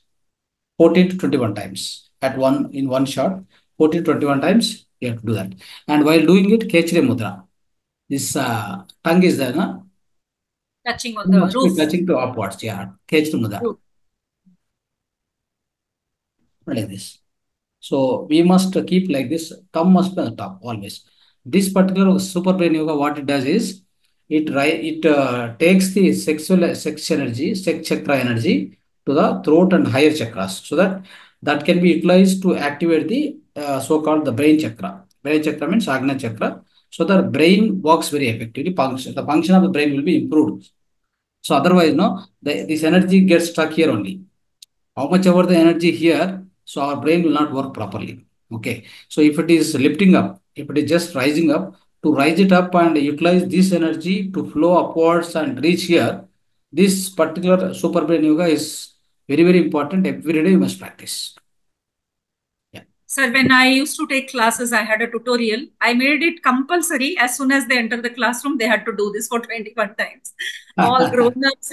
14 to 21 times at one shot. 14 to 21 times you have to do that. And while doing it, Kechre Mudra. This tongue is there, no? Touching on You the must be roof. touching to upwards. Yeah. Kechre Mudra. Roof. Like this. So we must keep like this. Thumb must be on the top always. This particular super brain yoga, what it does is it takes the sex energy, sex chakra energy to the throat and higher chakras, so that can be utilized to activate the so-called the brain chakra. Brain chakra means Agna chakra. So the brain works very effectively. The function of the brain will be improved. So otherwise, no, this energy gets stuck here only. How much ever the energy here, so our brain will not work properly. Okay. So if it is lifting up, if it is just rising up, to rise it up and utilize this energy to flow upwards and reach here, this particular super brain yoga is very, very important. Every day you must practice. Yeah. Sir, when I used to take classes, I had a tutorial. I made it compulsory. As soon as they enter the classroom, they had to do this for 21 times. All grown-ups.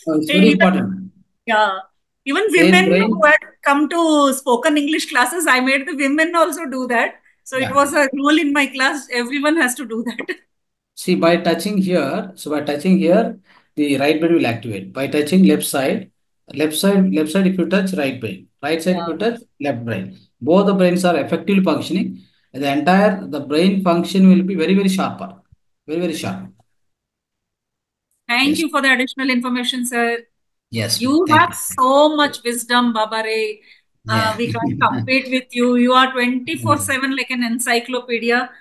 It's very important. Yeah. Even Same women brain. who had come to spoken English classes, I made the women also do that. So it was a rule in my class. Everyone has to do that. See, by touching here, the right brain will activate. By touching left side, if you touch right brain, right side if you touch left brain. Both the brains are effectively functioning. The brain function will be very, very sharper. Very, very sharp. Thank you for the additional information, sir. Yes. You have so much wisdom, Babare. Yeah. We can't compete with you. You are 24/7 like an encyclopedia.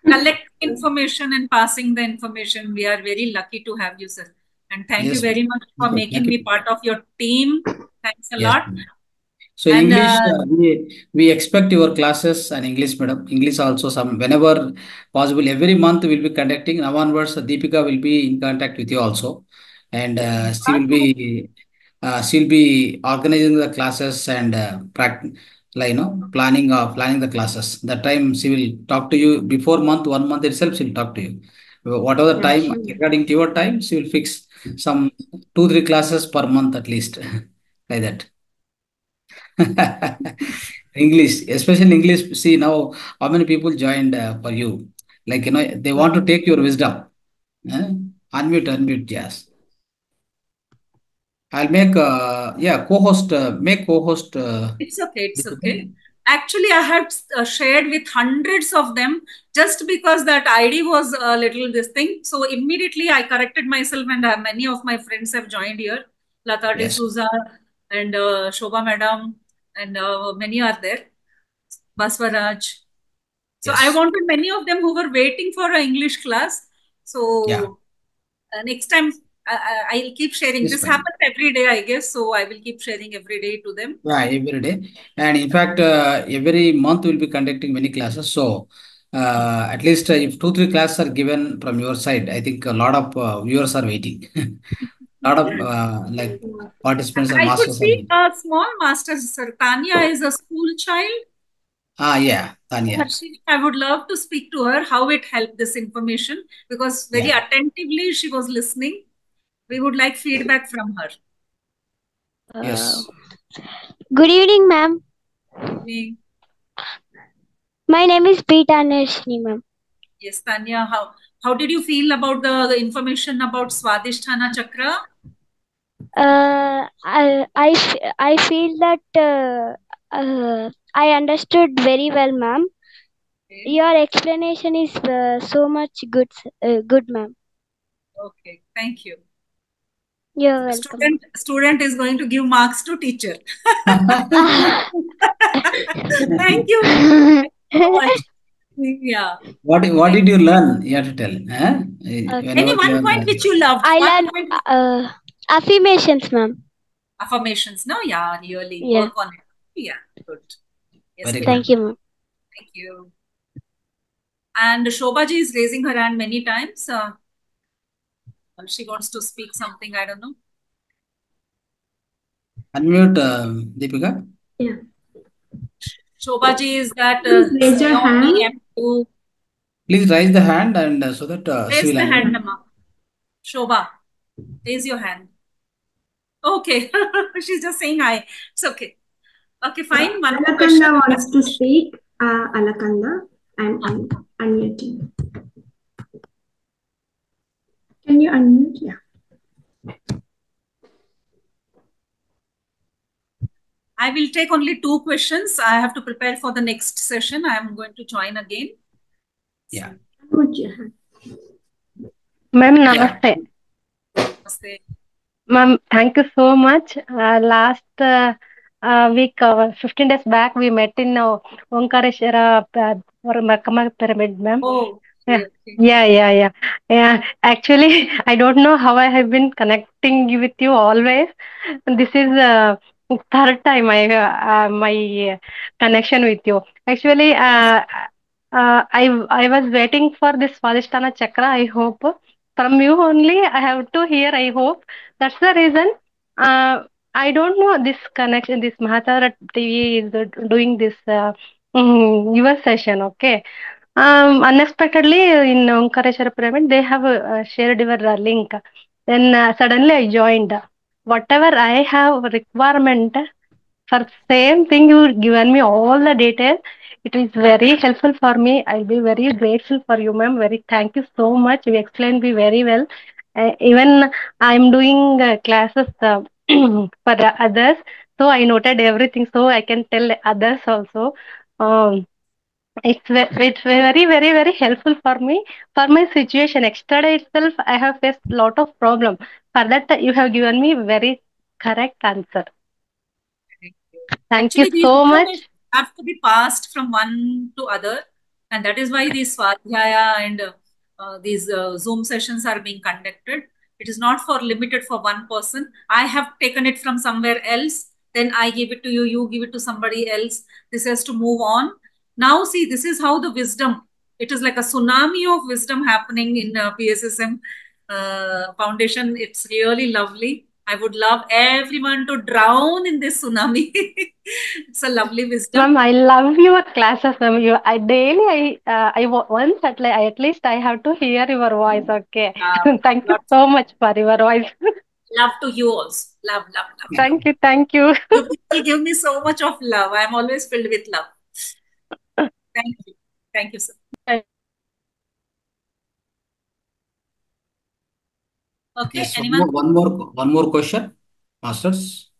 Collect information and passing the information. We are very lucky to have you, sir. And thank you very much for making me part of your team. Thanks a lot. So in English, we expect your classes and English, madam. English also whenever possible. Every month we'll be conducting. Now onwards, Deepika will be in contact with you also, and she'll be organizing the classes and planning the classes. That time she will talk to you before 1 month itself. She'll talk to you. Whatever the time, according to your time, she will fix some 2-3 classes per month at least, like that. English, especially English. See now how many people joined for you. Like, they want to take your wisdom. Unmute, yes. I'll make, co-host, It's okay. Actually, I have shared with hundreds of them just because that ID was a little this thing. So immediately I corrected myself, and many of my friends have joined here. Lata D'Souza and Shobha Madam, and many are there. Baswaraj. So I wanted many of them who were waiting for an English class. So next time I'll keep sharing. This happens every day, I guess. So I will keep sharing every day to them. Yeah, every day. And in fact, every month we'll be conducting many classes. So at least if 2-3 classes are given from your side, I think a lot of viewers are waiting. A lot of participants or masters. I could see a small master, sir. Tanya is a school child. Yeah, Tanya. I would love to speak to her, how it helped this information, because very attentively she was listening. We would like feedback from her. Yes. Good evening, ma'am. Good evening. My name is Tanya, ma'am. Yes, Tanya, how did you feel about the information about Swadhistana Chakra? I feel that I understood very well, ma'am. Okay. Your explanation is so much good, ma'am. Okay, thank you. You're welcome. Student is going to give marks to teacher. Thank you so much. Yeah. What did you learn? You have to tell. Any one point which you loved? I learned affirmations, ma'am. Affirmations, no? Yeah, really. Work on it. Yeah, good. Yes, thank you, ma'am. Thank you. And Shobhaji is raising her hand many times. She wants to speak something, I don't know. Unmute, Deepika. Yeah. Shobhaji is that Please raise your hand. M2. Please raise the hand and so that she Raise will the unmute. hand, Amma. Shobha, raise your hand. Okay. She's just saying hi. It's okay. Okay, fine. One more question. Alakanda wants to speak. Alakanda, I'm unmuting. Can you unmute? Yeah. I will take only 2 questions. I have to prepare for the next session. I am going to join again. Yeah. Unmute your hand. Ma'am, namaste. Namaste. Ma'am, thank you so much. Last week, 15 days back, we met in Omkareshwara or Mahavatar Pyramid, ma'am. Oh, Yeah. okay. Yeah. Actually, I don't know how I have been connecting with you always. This is third time my connection with you. Actually, I was waiting for this Swadhistana Chakra. I hope from you only I have to hear. I hope that's the reason. I don't know this connection. This Mahavatar TV is doing this your session. Okay. Unexpectedly in Omkareshwara Pyramid, they have shared your link. Then suddenly I joined. Whatever I have requirement for same thing, you given me all the details. It is very helpful for me. I'll be very grateful for you, ma'am. Very thank you so much. You explained me very well. Even I'm doing classes for the others, so I noted everything, so I can tell others also. Um, it's very very helpful for me for my situation. Yesterday itself, I have faced lot of problem. For that, you have given me very correct answer. Thank you Actually, these so much. information have to be passed from one to other, and that is why these Swadhyaya and these Zoom sessions are being conducted. It is not for limited for one person. I have taken it from somewhere else, then I give it to you, you give it to somebody else. This has to move on. Now, see, this is how the wisdom, it is like a tsunami of wisdom happening in PSSM Foundation. It's really lovely. I would love everyone to drown in this tsunami. It's a lovely wisdom. Ma'am, I love your classes, ma'am. I daily, once at least I have to hear your voice. Okay. Thank you so much for your voice. Love to you also. Love. Thank you. You people give me so much of love. I'm always filled with love. Thank you, sir. Okay, Yes, anyone? one more question, masters.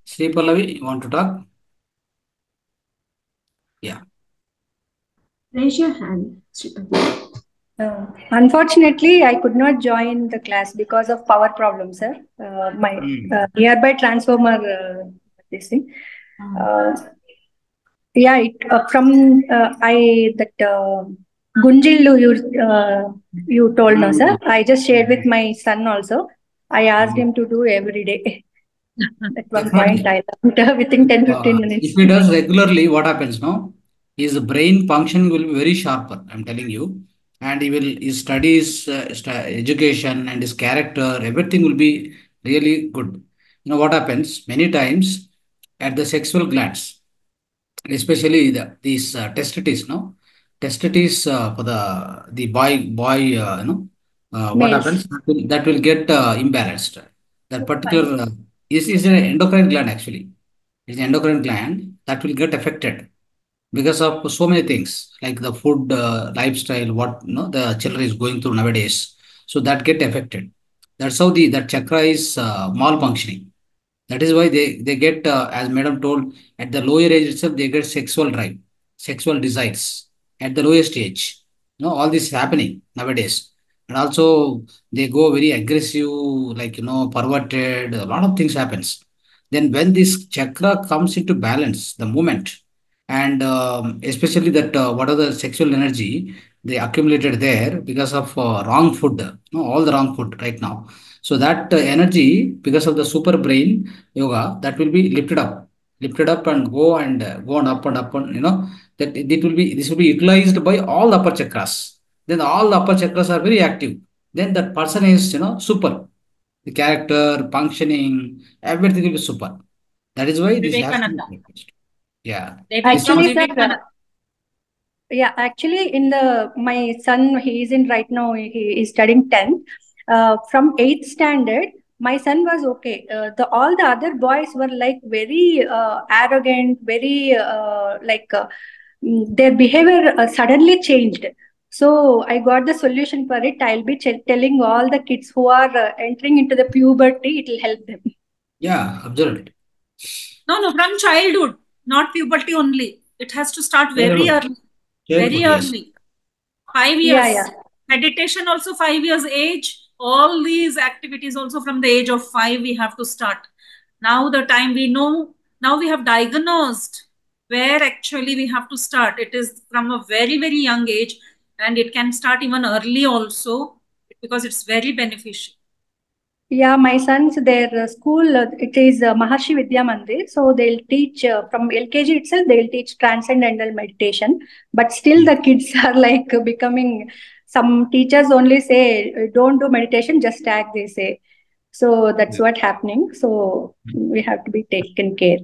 Sri Pallavi, you want to talk? Yeah. Raise your hand, Sripati. Unfortunately, I could not join the class because of power problems, sir. My nearby transformer, this thing. From Gunjillu you told, no, sir. I just shared with my son also. I asked him to do every day. At one point, I learned within 10-15 minutes. If he does regularly, what happens now? His brain function will be very sharper, I'm telling you. And his studies, education and his character, everything will be really good. You know what happens? Many times at the sexual glands, especially these testes, no? Testes for the boy, what Males. happens? That will get imbalanced. That particular is an endocrine gland actually. It's an endocrine gland that will get affected because of so many things like the food, lifestyle, what the children is going through nowadays. So that get affected. That's how that chakra is malfunctioning. That is why they get, as madam told, at the lower age itself, they get sexual drive, sexual desires at the lowest age. All this is happening nowadays. And also they go very aggressive, like, perverted, a lot of things happens. Then when this chakra comes into balance, the moment, and especially that what are the sexual energy they accumulated there because of wrong food, all the wrong food right now. So that energy, because of the super brain yoga, that will be lifted up. lifted up and go on up and that this will be utilized by all the upper chakras. Then all the upper chakras are very active. Then that person is super. The character, functioning, everything will be super. That is why this has to be Vivekananda. practiced. Yeah. They take from Actually, sir, Vivekananda. yeah, actually, my son, he is in right now, he is studying 10th. From 8th standard, my son was okay. All the other boys were like very arrogant, very their behavior suddenly changed. So I got the solution for it. I'll be telling all the kids who are entering into the puberty, it will help them. Yeah, absolutely. No, from childhood, not puberty only. It has to start very Childhood. early. Childhood, Very yes. early. 5 Yeah, years. yeah. Meditation also 5 years age. All these activities also from the age of 5 we have to start. Now the time we know, now we have diagnosed where actually we have to start. It is from a very, very young age, and it can start even early also because it's very beneficial. Yeah, my son's their school, it is Maharshi Vidya Mandir. So they'll teach from LKG itself, they'll teach transcendental meditation. But still, the kids are like becoming, some teachers only say, don't do meditation, just act, they say. So that's what happening. So we have to be taken care.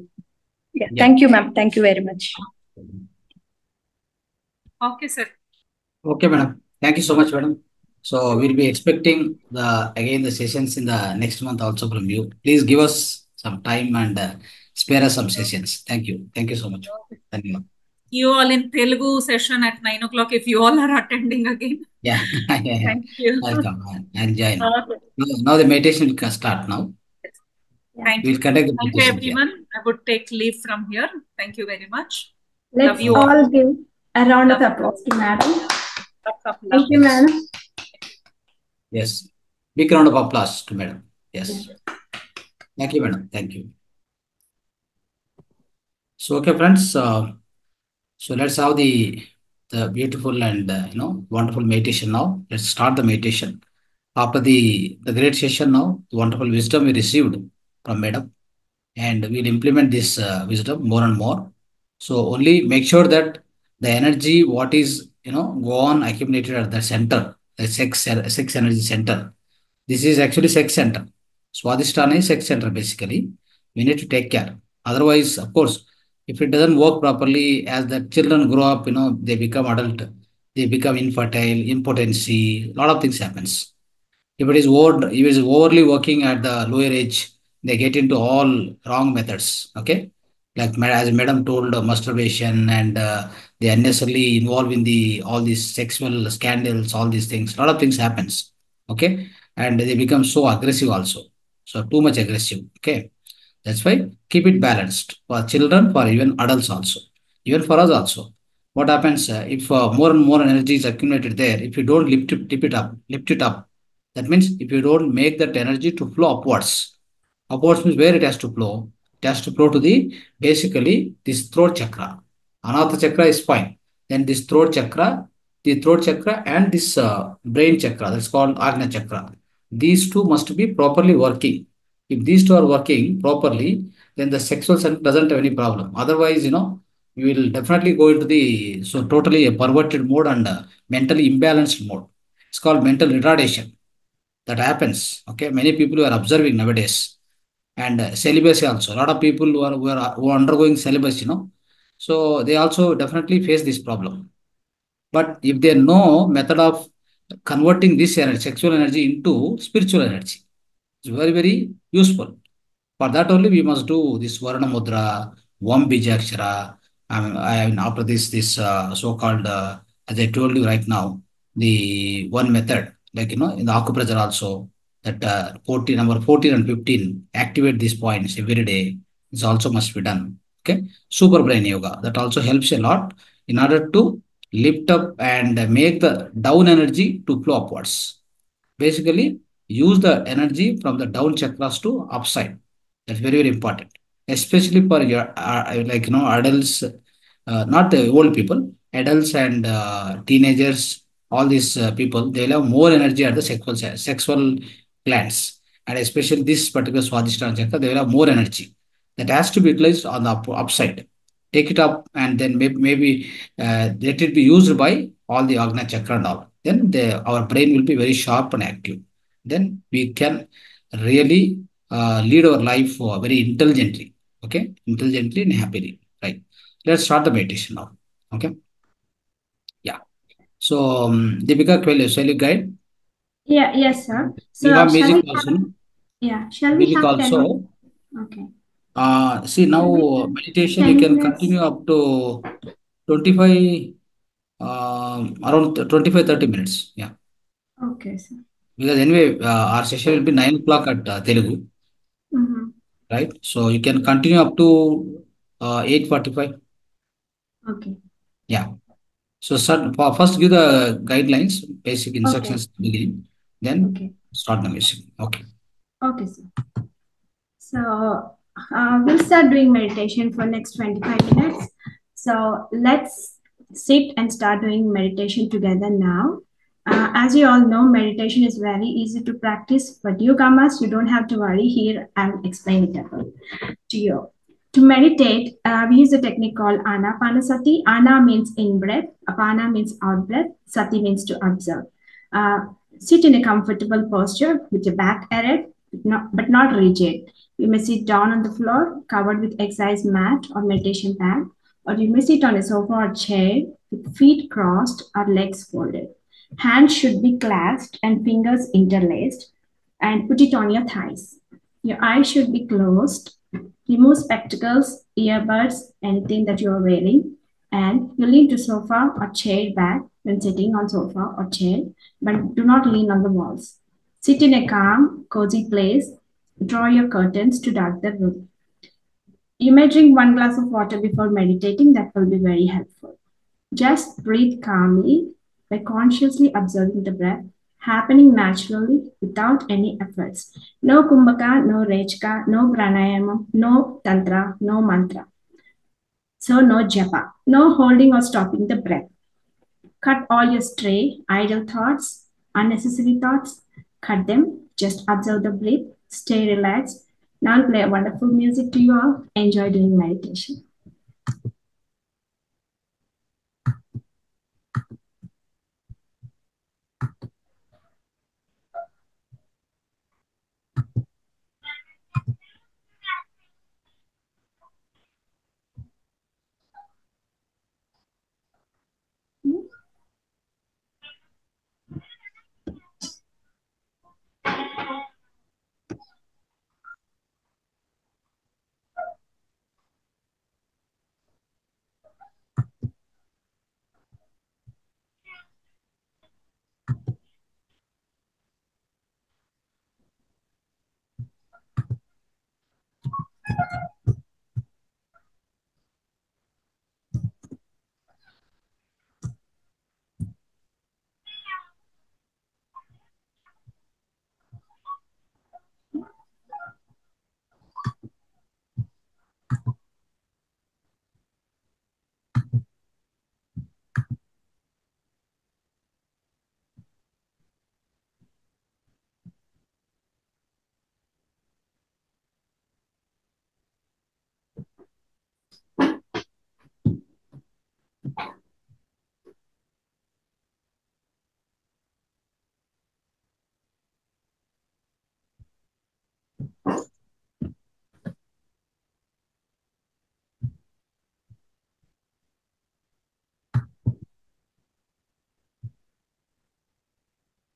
Yeah. Yeah. Thank you, ma'am. Thank you very much. Okay, sir. Okay, madam. Thank you so much, madam. So we'll be expecting the sessions in the next month also from you. Please give us some time and spare us some sessions. Thank you. Thank you so much. Thank you. See you all in Telugu session at 9 o'clock if you all are attending again. Yeah. Yeah. Thank you. I'll come and join. Okay. Now the meditation will start now. Thank We'll you. conduct the Thank you, meditation. everyone. I would take leave from here. Thank you very much. Let's Love you all. all give a round of Love you. applause to madam. Lots of love. Thank you, Yes. madam. Yes. Big round of applause to madam. Yes. Thank you, madam. Thank you. So, okay, friends. So let's have the beautiful and wonderful meditation now. Let's start the meditation. After the great session now, the wonderful wisdom we received from madam, and we'll implement this wisdom more and more. So only make sure that the energy, what is go on accumulated at the center, the sex energy center. This is actually sex center. Swadhistana is sex center basically. We need to take care. Otherwise, of course, if it doesn't work properly, as the children grow up, they become adult, they become infertile, impotency, a lot of things happens. If it is overly working at the lower age, they get into all wrong methods. Okay, like as Madam told, masturbation and they unnecessarily involve in the all these sexual scandals, all these things. A lot of things happens. Okay, and they become so aggressive also. So too much aggressive. Okay, that's why keep it balanced for children, for even adults also, even for us also. What happens if more and more energy is accumulated there? If you don't lift it up, that means if you don't make that energy to flow upwards, upwards means where it has to flow. It has to flow to basically this throat chakra. Another chakra is fine. Then this the throat chakra and this brain chakra, that's called Agna chakra. These two must be properly working. If these two are working properly, then the sexual center doesn't have any problem. Otherwise, you will definitely go into the totally a perverted mode and mentally imbalanced mode. It's called mental retardation. That happens. Okay, many people who are observing nowadays, and celibacy also. A lot of people who are undergoing celibacy, so they also definitely face this problem. But if they know method of converting this energy, sexual energy into spiritual energy, it's very, very useful. For that only we must do this Varna Mudra, Vam Bijakshara. After this so-called, as I told you right now, the one method, like, in the acupressure also, that 14, number 14 and 15, activate these points every day. This also must be done. Okay. Super brain yoga. That also helps a lot in order to lift up and make the down energy to flow upwards. Basically, use the energy from the down chakras to upside. That's very, very important, especially for your adults, not the old people, adults and teenagers. All these people, they'll have more energy at the sexual glands, and especially this particular Swadhisthana chakra, they will have more energy. that has to be utilized on the upside. Take it up and then maybe let it be used by all the Agna Chakra and all. Then our brain will be very sharp and active. Then we can really lead our life very intelligently. Okay, intelligently and happily. Right. Let's start the meditation now. Okay. Yeah. So, Deepika, shall you guide? Yeah, yes, sir. You So have shall music we also, have, no? yeah, shall we Music have 10 minutes? also. Okay. See Shall we now have meditation you 10 can minutes? continue up to 25 around 25 30 minutes. Yeah. Okay, sir. Because anyway our session will be 9 o'clock at Telugu, Mm-hmm. right? So you can continue up to 8:45. Okay. Yeah. So first give the guidelines, basic Okay. instructions at the beginning, then Okay. start the music. Okay. Okay, sir. So we'll start doing meditation for next 25 minutes. So let's sit and start doing meditation together now. As you all know, meditation is very easy to practice. For newcomers, you don't have to worry. Here, I'll explain it to you. To meditate, we use a technique called Anapanasati. Ana means in breath, Apana means out breath, Sati means to observe. Uh, Sit in a comfortable posture with your back erect, but not rigid. You may sit down on the floor, covered with exercise mat or meditation pad, or you may sit on a sofa or chair with feet crossed or legs folded. Hands should be clasped and fingers interlaced, and put it on your thighs. Your eyes should be closed. Remove spectacles, earbuds, anything that you are wearing, and you lean to sofa or chair back when sitting on sofa or chair, but do not lean on the walls. Sit in a calm, cozy place. Draw your curtains to dark the room. You may drink 1 glass of water before meditating. That will be very helpful. Just breathe calmly by consciously observing the breath happening naturally without any efforts. No kumbhaka, no rechka, no pranayama, no tantra, no mantra. So no japa, no holding or stopping the breath. Cut all your stray, idle thoughts, unnecessary thoughts. Cut them. Just observe the breath. Stay relaxed. Now I'll play a wonderful music to you all. Enjoy doing meditation.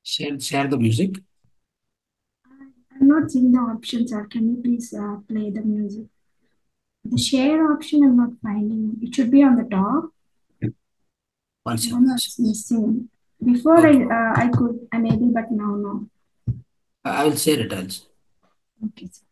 Share the music. I'm not seeing the option, sir. Can you please play the music? The share option I'm not finding. It should be on the top. One I second. don't know, it's missing. Before Okay. I could enable, but now no. I will share it also. Okay, sir.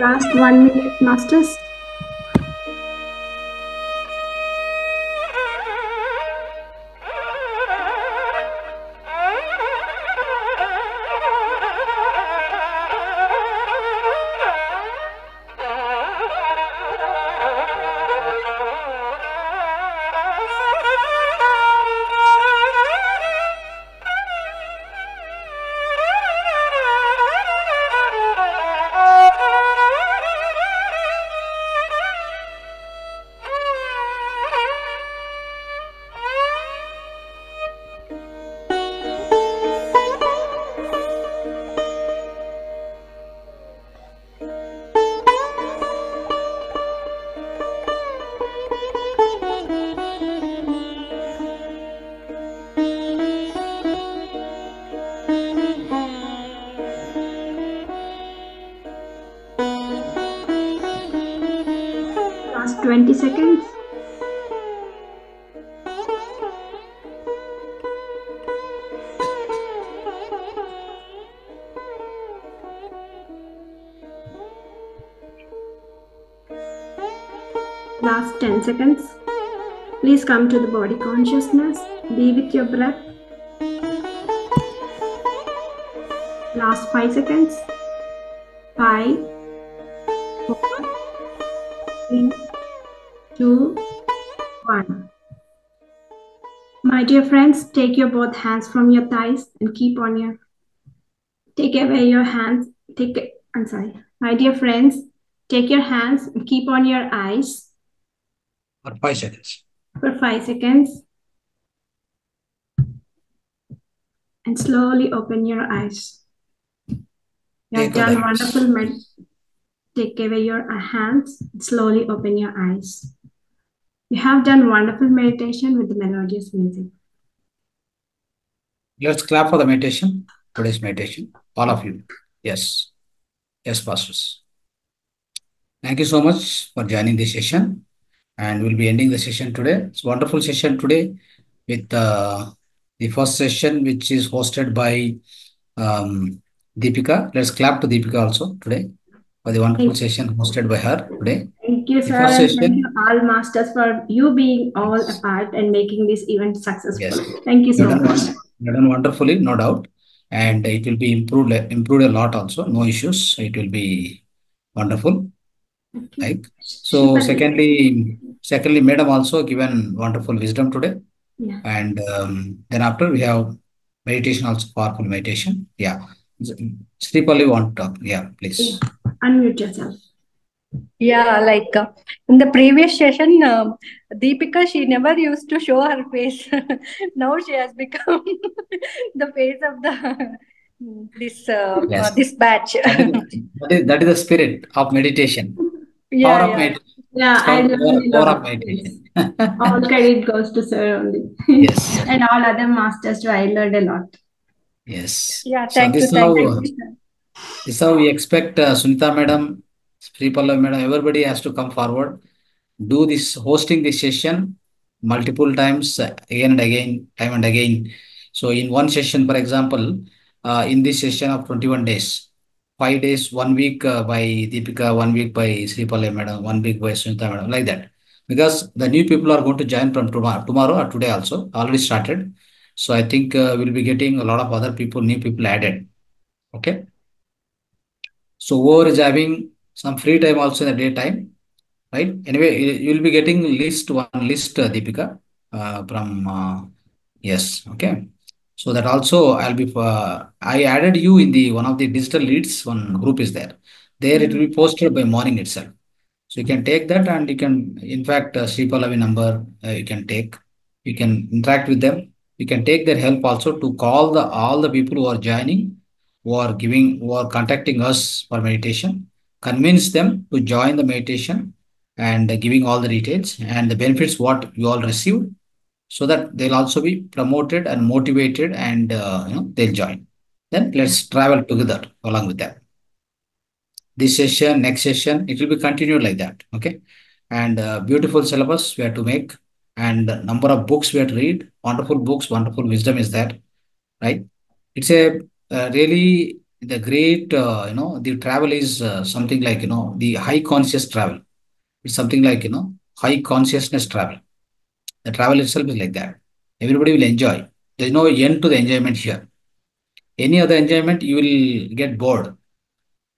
Last 1 minute, masters. Last 20 seconds. Last 10 seconds. Please come to the body consciousness. Be with your breath. Last 5 seconds. 5, 4, 3, 2, 1. My dear friends, take your both hands from your thighs and keep on your, take away your hands, I'm sorry. My dear friends, take your hands and keep on your eyes For 5 seconds. for 5 seconds. And slowly open your eyes. You have Take away done the hands. wonderful. Take away your hands, slowly open your eyes. You have done wonderful meditation with the melodious music. Let's clap for the meditation, today's meditation, all of you. Yes. Yes, pastors. Thank you so much for joining this session. And we'll be ending the session today. It's a wonderful session today with the first session, which is hosted by Deepika. Let's clap to Deepika also today for the wonderful session hosted by her today. Thank you, The sir, first and session- thank you all masters for you being all Yes. a part and making this event successful. Yes. Thank you so You've much. done wonderfully, no doubt. And it will be improved a lot also, no issues. It will be wonderful. Okay. Like so, secondly, madam also given wonderful wisdom today. Yeah. And then after we have meditation, also powerful meditation. Yeah. Sripali want to talk. Yeah, please. Yeah. Unmute yourself. Yeah, like in the previous session, Deepika, she never used to show her face. Now she has become the face of the Yes. this batch. That is the spirit of meditation. Yeah, Power of yeah. meditation. Yeah, It's I called learned a power lot. of meditation. All credit goes to sir only. Yes. And all other masters too. I learned a lot. Yes. Yeah, So thank you, this thank how you. this how we expect Sunita madam, Sripalla madam, everybody has to come forward, do this hosting this session multiple times again and again, time and again. So in one session, for example, in this session of 21 days, 5 days, 1 week by Deepika, 1 week by Sripalla madam, 1 week by Sunita madam, like that. Because the new people are going to join from tomorrow or today also, already started. So I think we'll be getting a lot of other people, new people added. Okay. So whoever is having some free time also in the daytime, right? Anyway, you'll be getting one list, Deepika, from yes, okay. So that also I added you in the one of the digital leads. One group is there. There it will be posted by morning itself. So you can take that and you can, in fact, Sri Pallavi number you can take. You can interact with them. You can take their help also to call all the people who are joining, who are contacting us for meditation. Convince them to join the meditation and giving all the details and the benefits what you all receive, so that they'll also be promoted and motivated and they'll join. Then let's travel together along with that. This session, next session, it will be continued like that. Okay. And beautiful syllabus we have to make, and number of books we have to read. Wonderful books, wonderful wisdom is that, right? It's a really the great, the travel is something like, the high conscious travel. It's something like, high consciousness travel. The travel itself is like that. Everybody will enjoy. There's no end to the enjoyment here. Any other enjoyment, you will get bored.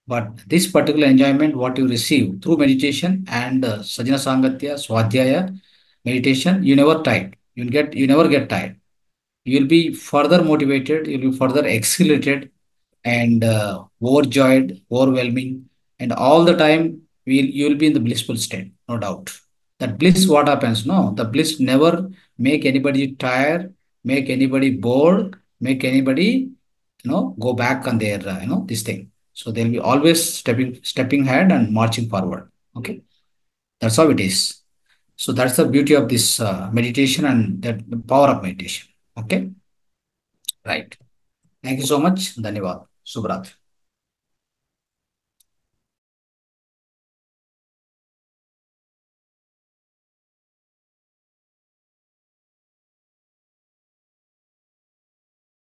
But this particular enjoyment, what you receive through meditation and Sajna Sangatya, Swadhyaya, meditation, you never get tired. You will be further motivated, you'll be further exhilarated and overjoyed, overwhelming, and all the time you will be in the blissful state, no doubt. That bliss, what happens? No, the bliss never make anybody tired, make anybody bored, make anybody go back on their this thing. So they'll be always stepping ahead and marching forward. Okay, that's how it is. So that's the beauty of this meditation and that the power of meditation. Okay, right. Thank you so much. Dhanyavad. Subrat.